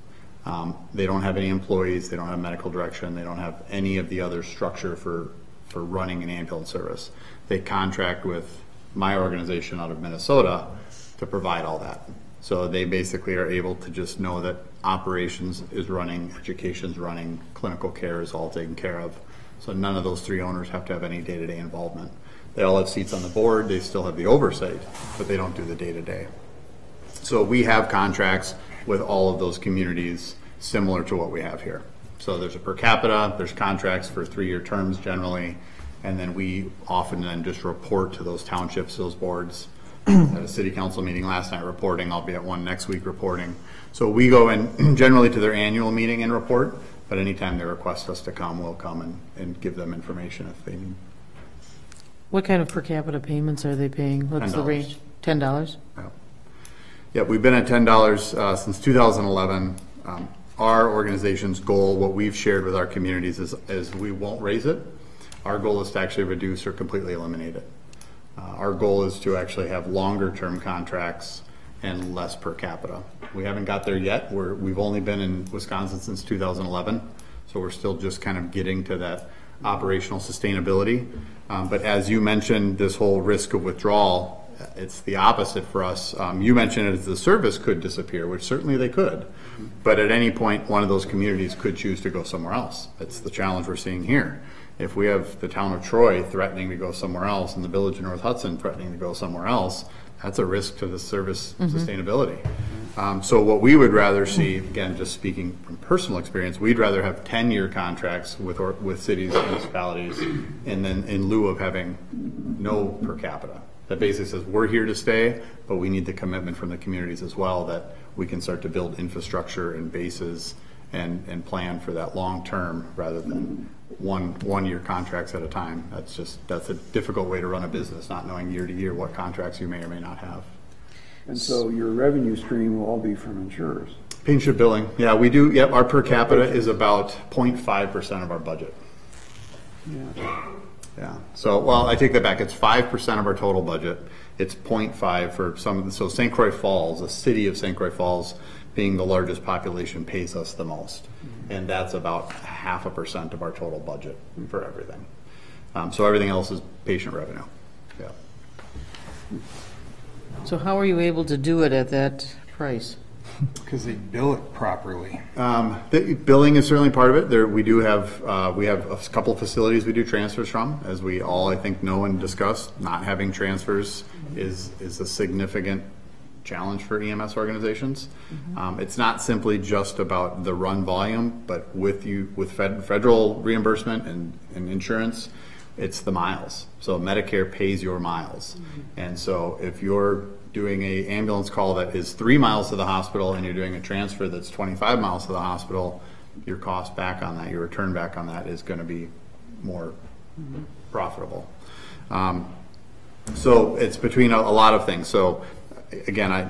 They don't have any employees. They don't have medical direction. They don't have any of the other structure for running an ambulance service. They contract with my organization out of Minnesota to provide all that. So they basically are able to just know that operations is running, education's running, clinical care is all taken care of. So none of those 3 owners have to have any day-to-day involvement. They all have seats on the board. They still have the oversight, but they don't do the day-to-day. So we have contracts with all of those communities similar to what we have here. So there's a per capita, there's contracts for 3-year terms generally, and then we often then just report to those townships, those boards. At a city council meeting last night reporting, I'll be at one next week reporting. So we go in generally to their annual meeting and report, but anytime they request us to come, we'll come and give them information if they need. What kind of per capita payments are they paying? What's the $10. range? $10? Yeah, we've been at $10 since 2011. Our organization's goal, what we've shared with our communities is we won't raise it. Our goal is to actually reduce or completely eliminate it. Our goal is to actually have longer term contracts and less per capita. We haven't got there yet. We've only been in Wisconsin since 2011, so we're still just kind of getting to that operational sustainability. But as you mentioned, this whole risk of withdrawal, it's the opposite for us. You mentioned it as the service could disappear, which certainly they could. But at any point, one of those communities could choose to go somewhere else. That's the challenge we're seeing here. If we have the town of Troy threatening to go somewhere else and the village of North Hudson threatening to go somewhere else, that's a risk to the service sustainability. So what we would rather see, again, just speaking from personal experience, we'd rather have 10-year contracts with cities and municipalities, and then in lieu of having no per capita. That basically says we're here to stay, but we need the commitment from the communities as well that we can start to build infrastructure and bases and plan for that long term rather than one-year contracts at a time. That's a difficult way to run a business, not knowing year to year what contracts you may or may not have. And so your revenue stream will all be from insurers. Patient billing, yeah, we do. Yep, our per capita is about 0.5% of our budget. Yeah. So, well, I take that back. It's 5% of our total budget. It's 0.5 for some of the. So St. Croix Falls, the city of St. Croix Falls, being the largest population, pays us the most, and that's about 0.5% of our total budget for everything. So everything else is patient revenue. Yeah. So how are you able to do it at that price? Because they bill it properly. The billing is certainly part of it. We have a couple of facilities we do transfers from, as we all I think know and discuss. Not having transfers is a significant challenge for EMS organizations. It's not simply just about the run volume, but with federal reimbursement and insurance, it's the miles. So Medicare pays your miles, and so if you're doing a ambulance call that is 3 miles to the hospital and you're doing a transfer that's 25 miles to the hospital, your cost back on that, your return back on that is going to be more profitable. So it's between a lot of things. So again, I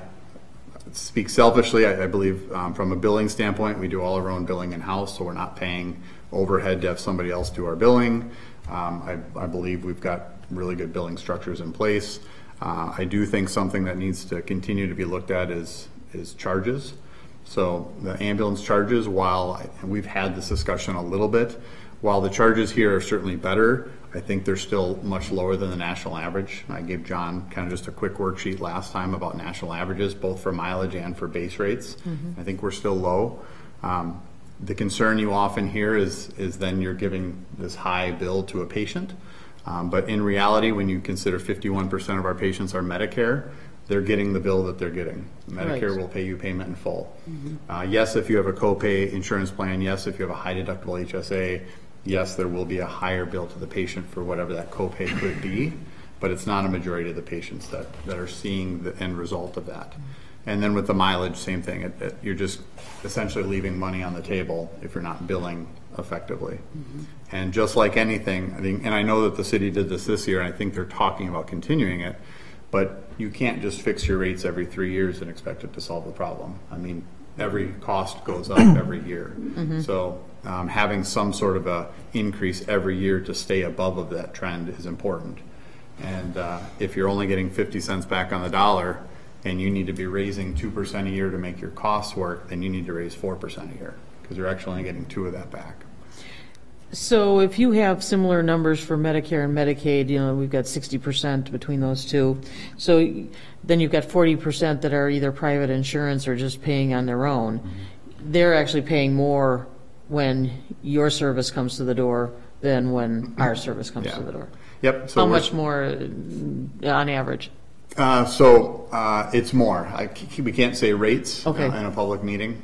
speak selfishly. I believe from a billing standpoint, we do all our own billing in-house, so we're not paying overhead to have somebody else do our billing. I believe we've got really good billing structures in place. I do think something that needs to continue to be looked at is charges. So the ambulance charges, while we've had this discussion a little bit, while the charges here are certainly better, I think they're still much lower than the national average. I gave John kind of just a quick worksheet last time about national averages, both for mileage and for base rates. I think we're still low. The concern you often hear is then you're giving this high bill to a patient. But in reality, when you consider 51% of our patients are Medicare, they're getting the bill that they're getting. Medicare will pay you payment in full. Yes, if you have a copay insurance plan, yes, if you have a high deductible HSA, yes, there will be a higher bill to the patient for whatever that copay could be, but it's not a majority of the patients that are seeing the end result of that. And then with the mileage, same thing. You're just essentially leaving money on the table if you're not billing effectively. And just like anything, I think, and I know that the city did this year, and I think they're talking about continuing it, but you can't just fix your rates every 3 years and expect it to solve the problem. I mean, every cost goes up every year. So having some sort of a increase every year to stay above of that trend is important. And if you're only getting 50 cents back on the dollar and you need to be raising 2% a year to make your costs work, then you need to raise 4% a year because you're actually only getting 2 of that back. So if you have similar numbers for Medicare and Medicaid, you know, we've got 60% between those two. So then you've got 40% that are either private insurance or just paying on their own. They're actually paying more when your service comes to the door than when our service comes to the door. Yep. So how much more on average? It's more. We can't say rates in a public meeting.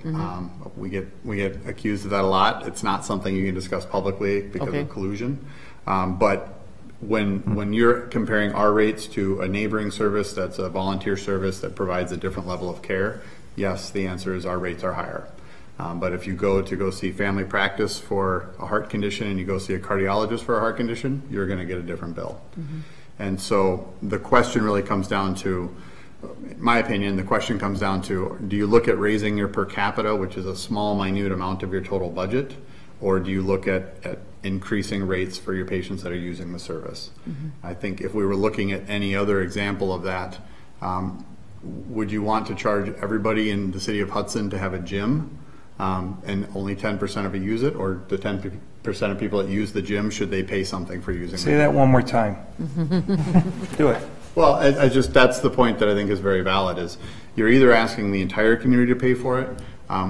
We get accused of that a lot. It's not something you can discuss publicly because of collusion. But when you're comparing our rates to a neighboring service that's a volunteer service that provides a different level of care, yes, the answer is our rates are higher. But if you go see family practice for a heart condition and you go see a cardiologist for a heart condition, you're going to get a different bill. And so the question really comes down to, in my opinion, the question comes down to, do you look at raising your per capita, which is a small, minute amount of your total budget, or do you look at increasing rates for your patients that are using the service? I think if we were looking at any other example of that, would you want to charge everybody in the city of Hudson to have a gym and only 10% of it use it, or the 10% of people that use the gym, should they pay something for using it? Say that one more time. Do it. Well, that's the point that I think is very valid, is you're either asking the entire community to pay for it,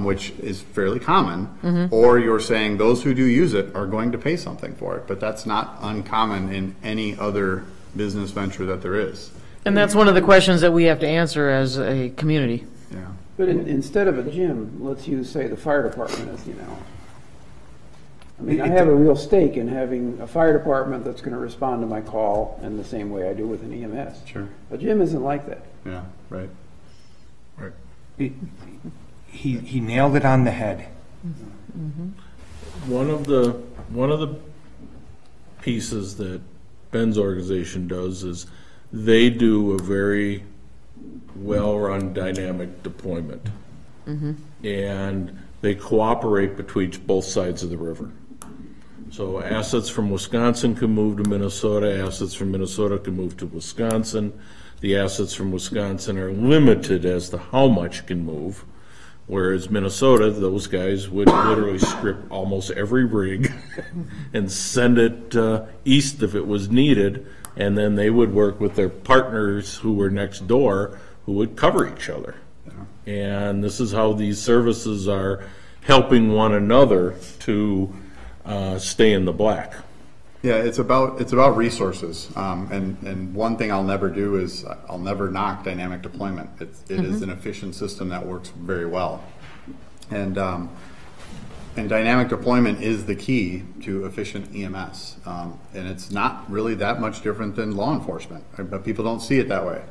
which is fairly common, or you're saying those who do use it are going to pay something for it. But that's not uncommon in any other business venture that there is. And that's one of the questions that we have to answer as a community. Yeah. But instead of a gym, let's use, say, the fire department as the analogy. I mean, I have a real stake in having a fire department that's going to respond to my call in the same way I do with an EMS. Sure. A gym isn't like that. Yeah, right. He nailed it on the head. One of the pieces that Ben's organization does is they do a very well-run dynamic deployment, and they cooperate between both sides of the river. So assets from Wisconsin can move to Minnesota, assets from Minnesota can move to Wisconsin. The assets from Wisconsin are limited as to how much can move, whereas Minnesota, those guys would literally strip almost every rig and send it east if it was needed, and then they would work with their partners who were next door who would cover each other. And this is how these services are helping one another to stay in the black. Yeah, it's about resources. And one thing I'll never do is I'll never knock dynamic deployment. It is an efficient system that works very well. And dynamic deployment is the key to efficient EMS. And it's not really that much different than law enforcement, but people don't see it that way.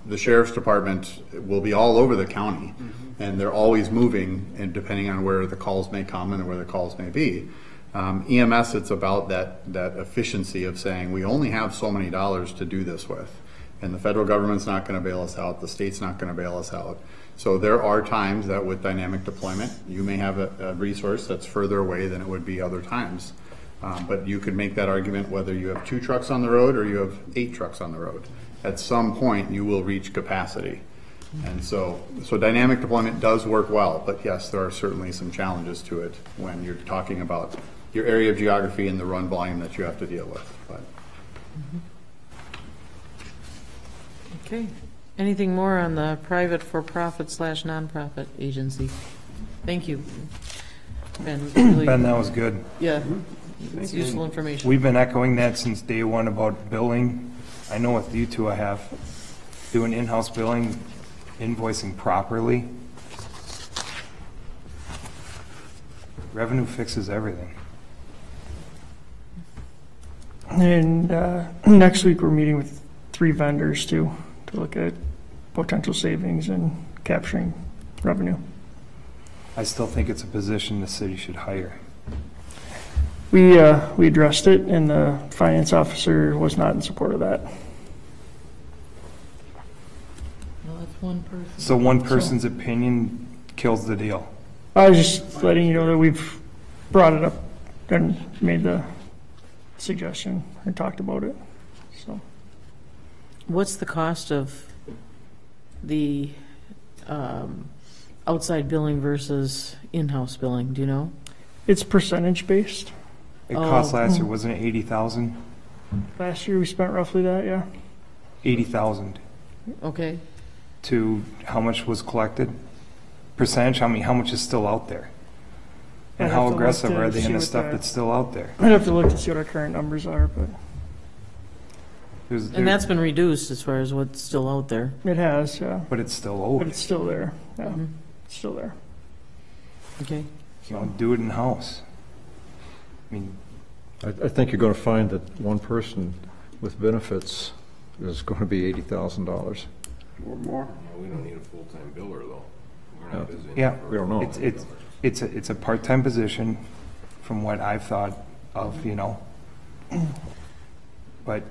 The sheriff's department will be all over the county, and they're always moving, and depending on where the calls may come and where the calls may be. EMS, it's about that efficiency of saying we only have so many dollars to do this with, and the federal government's not going to bail us out, the state's not going to bail us out. So there are times that with dynamic deployment, you may have a resource that's further away than it would be other times. But you could make that argument whether you have 2 trucks on the road or you have 8 trucks on the road. At some point, you will reach capacity. And so dynamic deployment does work well, but yes, there are certainly some challenges to it when you're talking about your area of geography and the run volume that you have to deal with. But. Okay. Anything more on the private for-profit / nonprofit agency? Thank you, Ben. Really, Ben, that was good. yeah, it's useful information. We've been echoing that since day one about billing. I know with you two I have. Doing in-house billing, invoicing properly. Revenue fixes everything. And next week, we're meeting with 3 vendors to look at potential savings and capturing revenue. I still think it's a position the city should hire. We addressed it, and the finance officer was not in support of that. Well, that's one person. So one person's opinion kills the deal. I was just letting you know that we've brought it up and made the suggestion and talked about it, so. What's the cost of the outside billing versus in-house billing, do you know? It's percentage based. It cost last year, wasn't it 80,000? Last year we spent roughly that, yeah. 80,000 Okay, to how much was collected? Percentage, how much is still out there? And I'd have how to look aggressive to are they see in the what stuff the- that's still out there? I'd have to look to see what our current numbers are, but and that's been reduced as far as what's still out there. it has, yeah. But it's still But owed. it's still there, yeah. Mhm. It's still there. Okay, You know, do it in-house. I mean, I think you're going to find that one person with benefits is going to be $80,000. Or more. We don't need a full-time biller, though. We're not busy. yeah. We don't know. It's a part-time position from what I've thought of, you know. But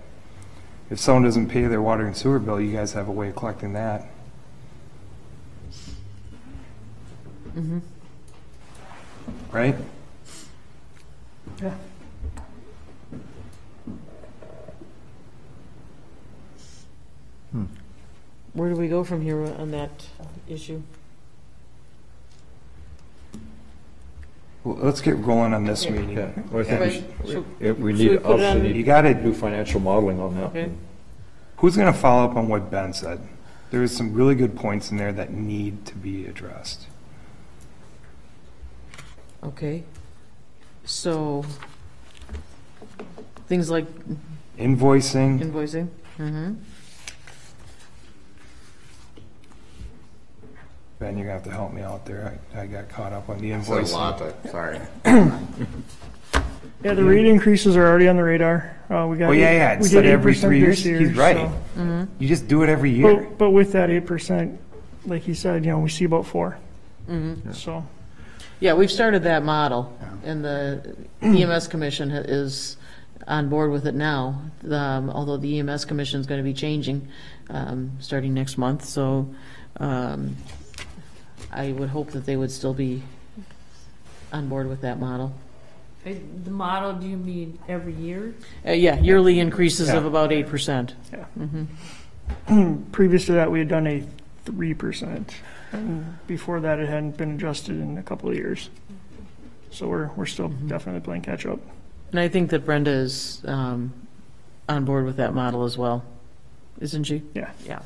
if someone doesn't pay their water and sewer bill, you guys have a way of collecting that. mm-hmm. Right? Yeah. Where do we go from here on that issue? Well, let's get rolling on this meeting. Yeah, well, I think Right. we Should need, we put it on- obviously You need got to it. do financial modeling on that. Okay. Who's going to follow up on what Ben said? There is some really good points in there that need to be addressed. Okay, so, things like Invoicing, invoicing? Mm-hmm. Ben, you're going to have to help me out there. I got caught up on the Said a invoicing. lot, sorry. Yeah, the rate increases are already on the radar. We got. Oh, yeah, we instead did of every 8% 3 years, this year, he's right. so- You just do it every year. But with that 8%, like he said, we see about 4. Mm-hmm. So, Yeah, we've started that model, and the EMS Commission is on board with it now, although the EMS Commission is going to be changing starting next month, so I would hope that they would still be on board with that model. The model, do you mean every year? Yeah, yearly increases of Yeah. about 8%. yeah. Previous to that, we had done a 3%. And before that, it hadn't been adjusted in a couple of years. So we're still definitely playing catch up. And I think that Brenda is on board with that model as well, isn't she? Yeah. Yeah.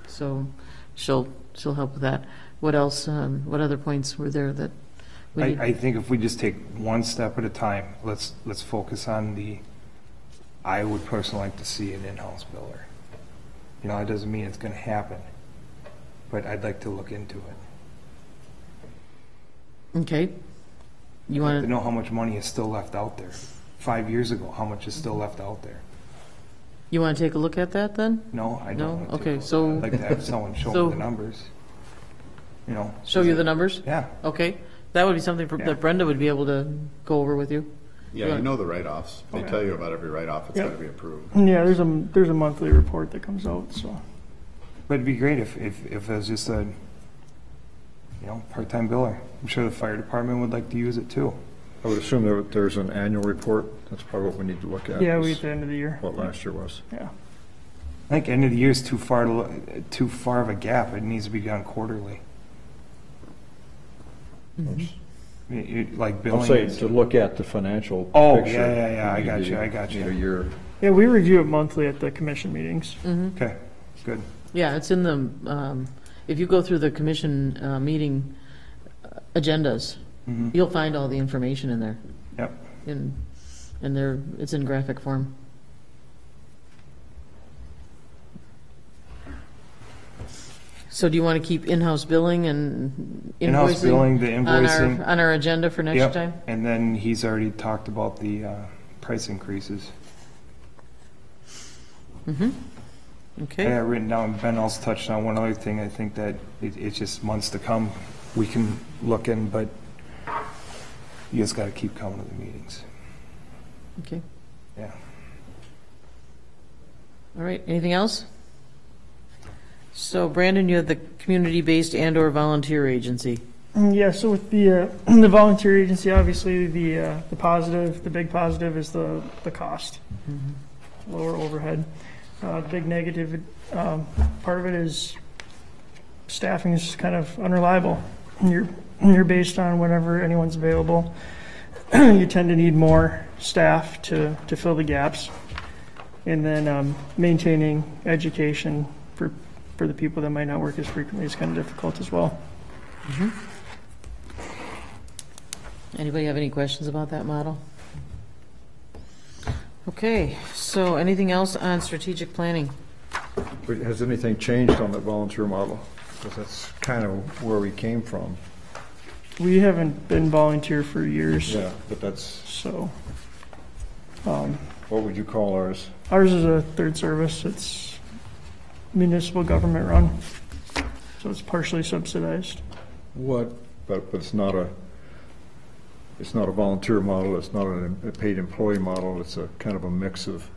So she'll help with that. What else, what other points were there that we need? I think if we just take one step at a time, let's focus on I would personally like to see an in-house biller. It doesn't mean it's going to happen, but I'd like to look into it. Okay. You I'd like want to know how much money is still left out there. 5 years ago, how much is still left out there? to take a look at that then? No, I don't. No? want to. Okay, so- I'd like to have someone show So- me the numbers. Show you the numbers? Yeah. Okay. That would be something Yeah. that Brenda would be able to go over with you. Yeah, you know the write-offs. They Okay. tell you about every write-off. It's Yep. got to be approved. Yeah, there's a monthly report that comes out, so. But it'd be great if it was just a, part-time biller. I'm sure the fire department would like to use it too. I would assume there's an annual report. That's probably what we need to look at. Yeah, is we at the end of the year. What last year was. Yeah. I think end of the year is too far of a gap. It needs to be done quarterly. Like billing. I'm saying is- to look at the financial Oh, picture. yeah, I you got need you, to- I got you. Need a year. Yeah, we review it monthly at the commission meetings. Okay, good. Yeah, it's in the, if you go through the commission meeting agendas, Mhm. you'll find all the information in there. Yep. It's in graphic form. So do you want to keep in-house billing and invoicing? In-house billing, the on invoicing. On our agenda for next Yep. time? And then he's already talked about the price increases. Mm-hmm. I Okay, got written down, Ben also touched on one other thing, I think that it's just months to come, we can look in, but you just gotta keep coming to the meetings. okay. Yeah. All right, anything else? So Brandon, you have the community-based and/or volunteer agency. Yeah, so with the the volunteer agency, obviously the positive, the big positive is the cost, lower overhead. The big negative part of it is staffing is kind of unreliable. You're based on whenever anyone's available. You tend to need more staff to fill the gaps, and then maintaining education for the people that might not work as frequently is kind of difficult as well. Anybody have any questions about that model? Okay, so anything else on strategic planning? But has anything changed on that volunteer model? Because that's kind of where we came from. We haven't been volunteer for years, Yeah, but that's, so what would you call ours? ours is a third service. It's municipal government run, so it's partially subsidized. What, But it's not a volunteer model, it's not a paid employee model, it's a kind of a mix of,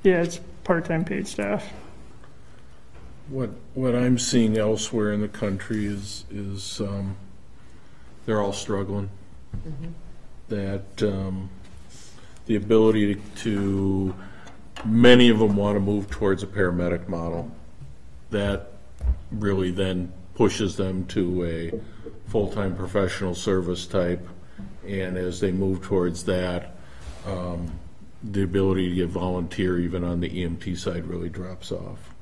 Yeah, it's part-time paid staff. what I'm seeing elsewhere in the country is they're all struggling. That the ability to, many of them want to move towards a paramedic model. That really then pushes them to a full-time professional service type, and as they move towards that, the ability to get volunteer even on the EMT side really drops off.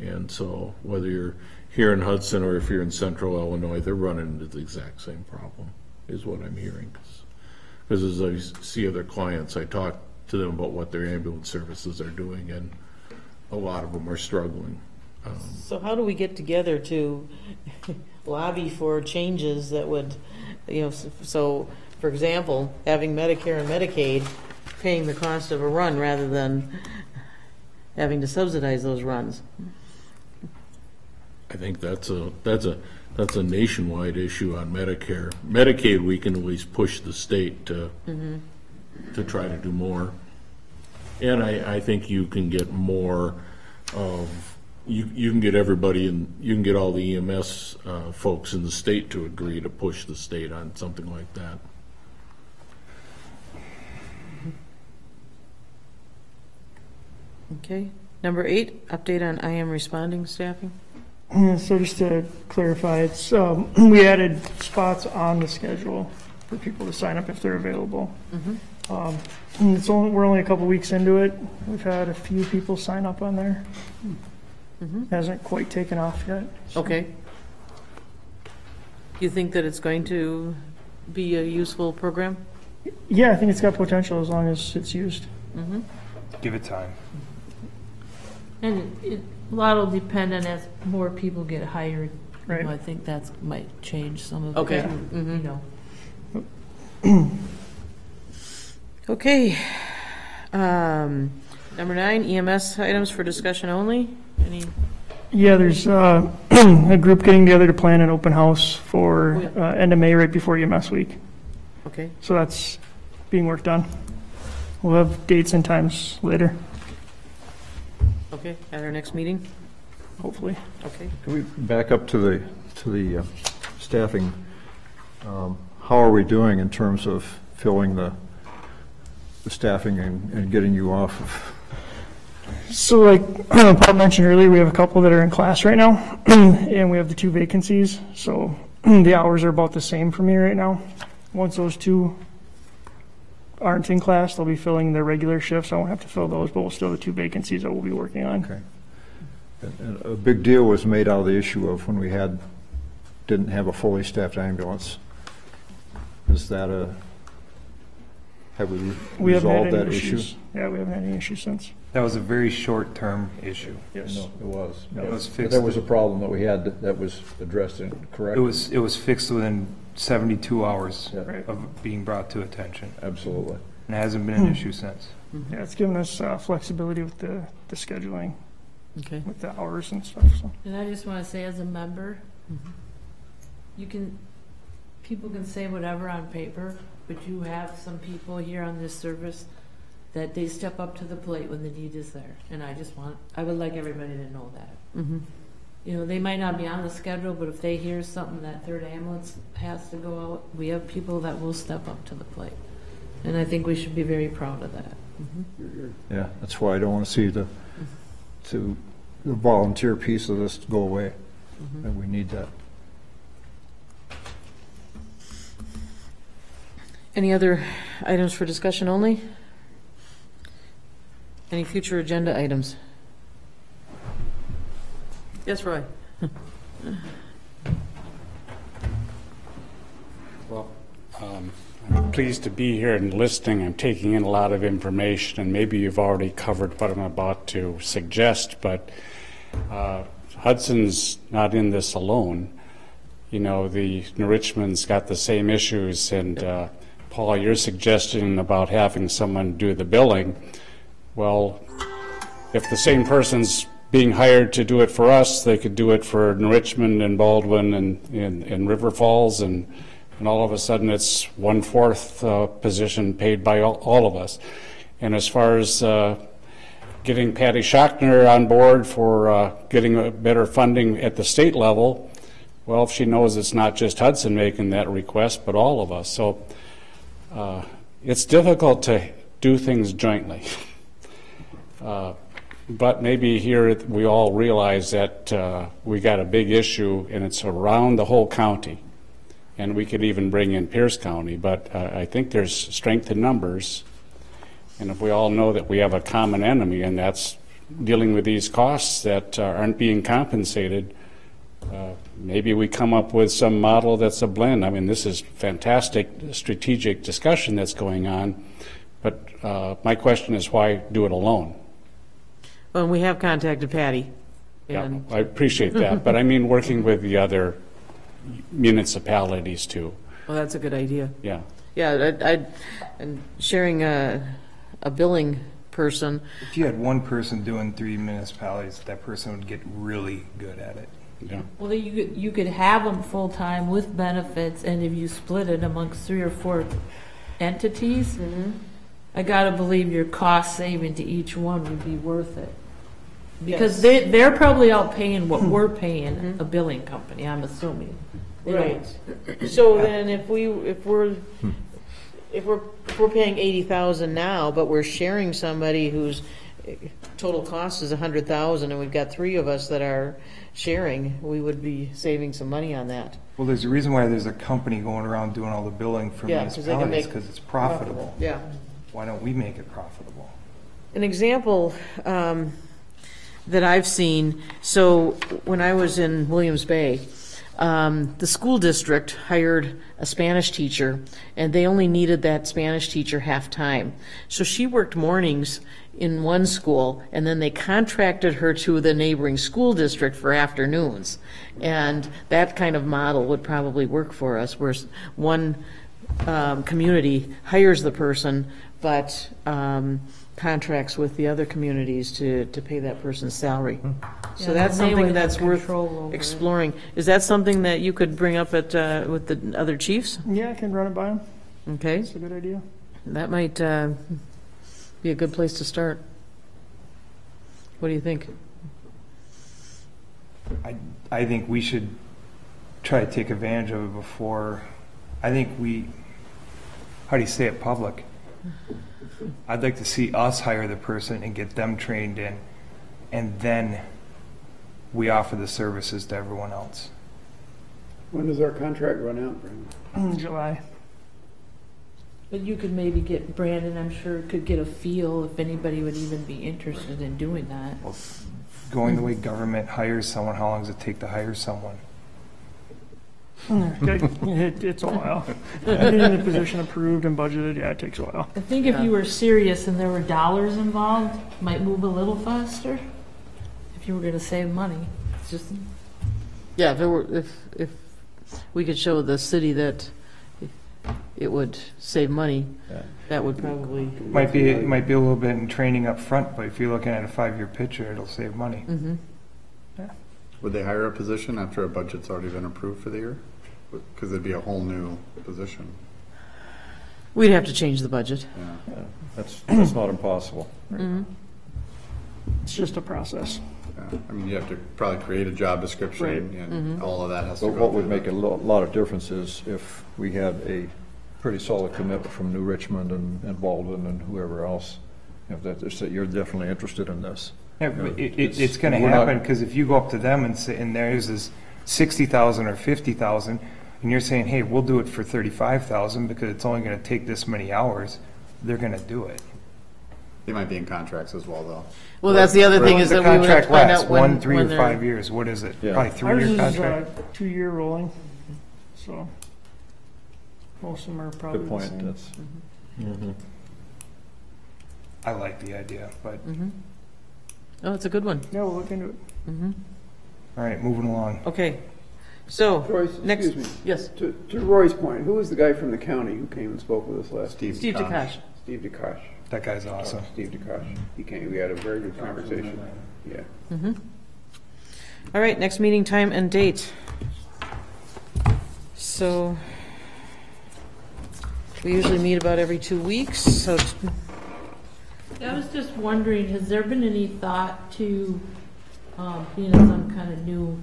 And so whether you're here in Hudson or if you're in central Illinois, they're running into the exact same problem, is what I'm hearing. Because as I see other clients, I talk to them about what their ambulance services are doing, and a lot of them are struggling. So how do we get together to lobby for changes that would, so, for example, having Medicare and Medicaid paying the cost of a run rather than having to subsidize those runs? I think that's a nationwide issue on Medicare. Medicaid, we can at least push the state to try to do more. And I think you can get more of, you can get everybody, and you can get all the EMS folks in the state to agree to push the state on something like that. Okay. Number 8, update on IM responding staffing. So just to clarify, it's we added spots on the schedule for people to sign up if they're available. We're only a couple weeks into it. We've had a few people sign up on there. Hasn't quite taken off yet. So. Okay. You think that it's going to be a useful program? Yeah, I think it's got potential as long as it's used. Give it time. And a lot will depend on as more people get hired. Right. I think that might change some of Okay. it. Okay. Number 9, EMS items for discussion only. Any? Yeah, there's a group getting together to plan an open house for end of May, right before EMS week. Okay. So that's being worked on. We'll have dates and times later, Okay. At our next meeting. hopefully. Okay. can we back up to the staffing? How are we doing in terms of filling the staffing and getting you off of? So like Paul mentioned earlier, we have a couple that are in class right now, and we have the 2 vacancies. So the hours are about the same for me right now. Once those 2 aren't in class, they'll be filling their regular shifts. I won't have to fill those, but we'll still have the 2 vacancies that we'll be working on. Okay. And a big deal was made out of the issue of when we didn't have a fully staffed ambulance. Is that have we We haven't had resolved that any issue? issues. Yeah, we haven't had any issues since. That was a very short-term issue. Yes. No, it was. It was But fixed. there was a problem that we had that was addressed, correct? It was fixed within 72 hours Yeah. Right. of being brought to attention, Absolutely. and it hasn't been an issue since. Yeah, it's given us flexibility with the scheduling. Okay. with the hours and stuff, so. And I just want to say, as a member, people can say whatever on paper, but you have some people here on this service that they step up to the plate when the need is there. And I would like everybody to know that. Mm-hmm. You know, they might not be on the schedule, but if they hear something that third ambulance has to go out, we have people that will step up to the plate. And I think we should be very proud of that. Yeah, that's why I don't want to see the volunteer piece of this go away. And we need that. Any other items for discussion only? Any future agenda items? Yes, Roy. Well, I'm pleased to be here and listening. I'm taking in a lot of information, and maybe you've already covered what I'm about to suggest, but Hudson's not in this alone. You know, the New Richmond's got the same issues, and Paul, you're suggesting about having someone do the billing. Well, if the same person's being hired to do it for us, they could do it for New Richmond and Baldwin and River Falls, and all of a sudden it's 1/4 position paid by all of us. And as far as getting Patty Schachner on board for getting a better funding at the state level, well, if she knows it's not just Hudson making that request, but all of us. So it's difficult to do things jointly. But maybe here we all realize that we got a big issue and it's around the whole county. And we could even bring in Pierce County, but I think there's strength in numbers. And if we all know that we have a common enemy, and that's dealing with these costs that aren't being compensated, maybe we come up with some model that's a blend. I mean, this is fantastic strategic discussion that's going on, but my question is, why do it alone? Well, we have contacted Patty. Yeah, And I appreciate that, but I mean working with the other municipalities too. well, that's a good idea. Yeah. Yeah, and sharing a billing person. If you had one person doing 3 municipalities, that person would get really good at it. Yeah. Well, you could have them full-time with benefits, and if you split it amongst 3 or 4 entities, I gotta believe your cost saving to each one would be worth it. Because they're probably out paying what we're paying a billing company, I'm assuming. They don't- Right. So then if we're paying 80,000 now, but we're sharing somebody whose total cost is 100,000, and we've got 3 of us that are sharing, we would be saving some money on that. Well, there's a reason why there's a company going around doing all the billing for Yeah, 'cause they can municipalities, make because it's profitable. Yeah. Why don't we make it profitable? An example that I've seen, so when I was in Williams Bay, the school district hired a Spanish teacher, and they only needed that Spanish teacher half-time. So she worked mornings in one school, and then they contracted her to the neighboring school district for afternoons. And that kind of model would probably work for us, where one community hires the person, but contracts with the other communities to pay that person's salary. So Yeah, that's they something would have that's worth control over it. exploring. Is that something that you could bring up at with the other chiefs? Yeah, I can run it by them. Okay, It's a good idea. that might be a good place to start. What do you think? I think we should try to take advantage of it before, I think how do you say it, public? I'd like to see us hire the person and get them trained in, and then we offer the services to everyone else. When does our contract run out, Brandon? July. But you could maybe get, Brandon, I'm sure, could get a feel if anybody would even be interested in doing that. Well, going the way government hires someone, how long does it take to hire someone? It's a while. Getting the position approved and budgeted, yeah, it takes a while. I think if you were serious and there were dollars involved, it might move a little faster. If you were gonna save money, it's just, Yeah, if we could show the city that it would save money, Yeah. that would probably, Might be a little bit in training up front, but if you're looking at a 5-year picture, it'll save money. Would they hire a position after a budget's already been approved for the year? Because it'd be a whole new position. we'd have to change the budget. Yeah. That's not impossible. It's just a process. Yeah. I mean, you have to probably create a job description, and all of that has to But go. what would through make a lot of difference is if we had a pretty solid commitment from New Richmond and Baldwin and whoever else, that you're definitely interested in this. Yeah, but it's going to we're not- happen, because if you go up to them and say, and theirs is 60,000 or 50,000, and you're saying, hey, we'll do it for 35,000 because it's only going to take this many hours, they're going to do it. They might be in contracts as well, though. Well, that's the other thing, is The that we would have contract to find lasts out when. 1, 3, when or they're- 5 years. What is it? Yeah. Probably Ours 3-year is contract. 2-year rolling, so most of them are probably Good the point. same. That's, I like the idea, but, Oh, it's a good one. Yeah, we'll look into it. all right, moving along. Okay, so, Royce, next, excuse me. yes, To Roy's point, who was the guy from the county who came and spoke with us last? Steve Steve Takash. Takash. Steve DeKosh. That guy's awesome. Steve DeKosh. He came, we had a very good conversation. Yeah. All right, next meeting time and date. So, we usually meet about every 2 weeks, so, I was just wondering, has there been any thought to, being some kind of new,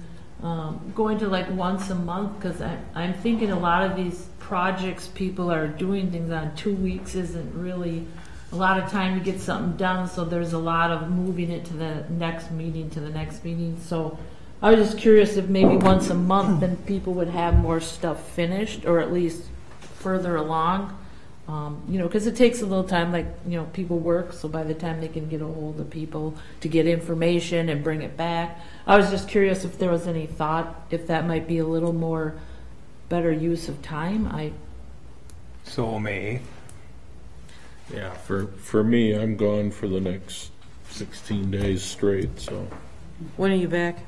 going to like once a month? Because I'm thinking a lot of these projects, people are doing things on 2 weeks isn't really a lot of time to get something done, so there's a lot of moving it to the next meeting, to the next meeting. So I was just curious if maybe once a month, then people would have more stuff finished, or at least further along. Because it takes a little time, like, people work, so by the time they can get a hold of people to get information and bring it back. I was just curious if there was any thought, if that might be a little more better use of time. So May 8th. Yeah, for me, I'm gone for the next 16 days straight, so when are you back?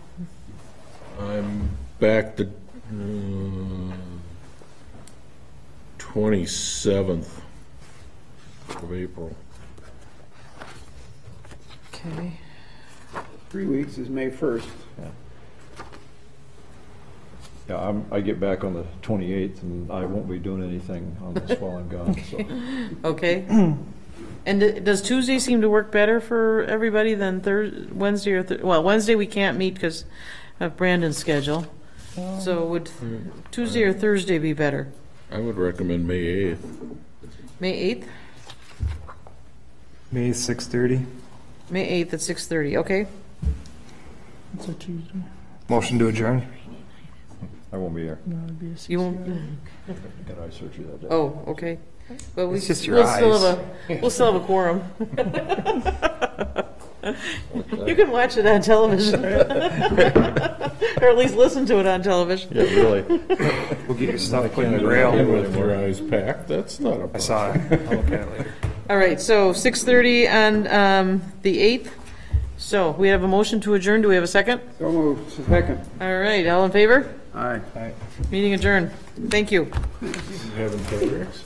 I'm back the 27th of April. Okay. 3 weeks is May 1st. yeah, I get back on the 28th, and I won't be doing anything on this while I'm gone, so. Okay. And does Tuesday seem to work better for everybody than Wednesday or well, Wednesday we can't meet because of Brandon's schedule. So would Tuesday or Thursday be better? I would recommend May 8th. May 8th? May 6:30. May 8th at 6:30, okay? It's a Tuesday. Motion to adjourn. I won't be here. No, it'd be a You won't, Got eye surgery that day. oh, okay. But It's just your we'll still eyes. we'll still have a quorum. You can watch it on television. Or at least listen to it on television. Yeah, really. We'll get your stuff put in the And braille. with your eyes packed, that's not a problem. I saw it. I'll look at it later. All right, so 6:30 on the 8th. So we have a motion to adjourn. Do we have a second? So moved. Second. All right, all in favor? Aye. Meeting adjourned. Thank you. You having cataracts?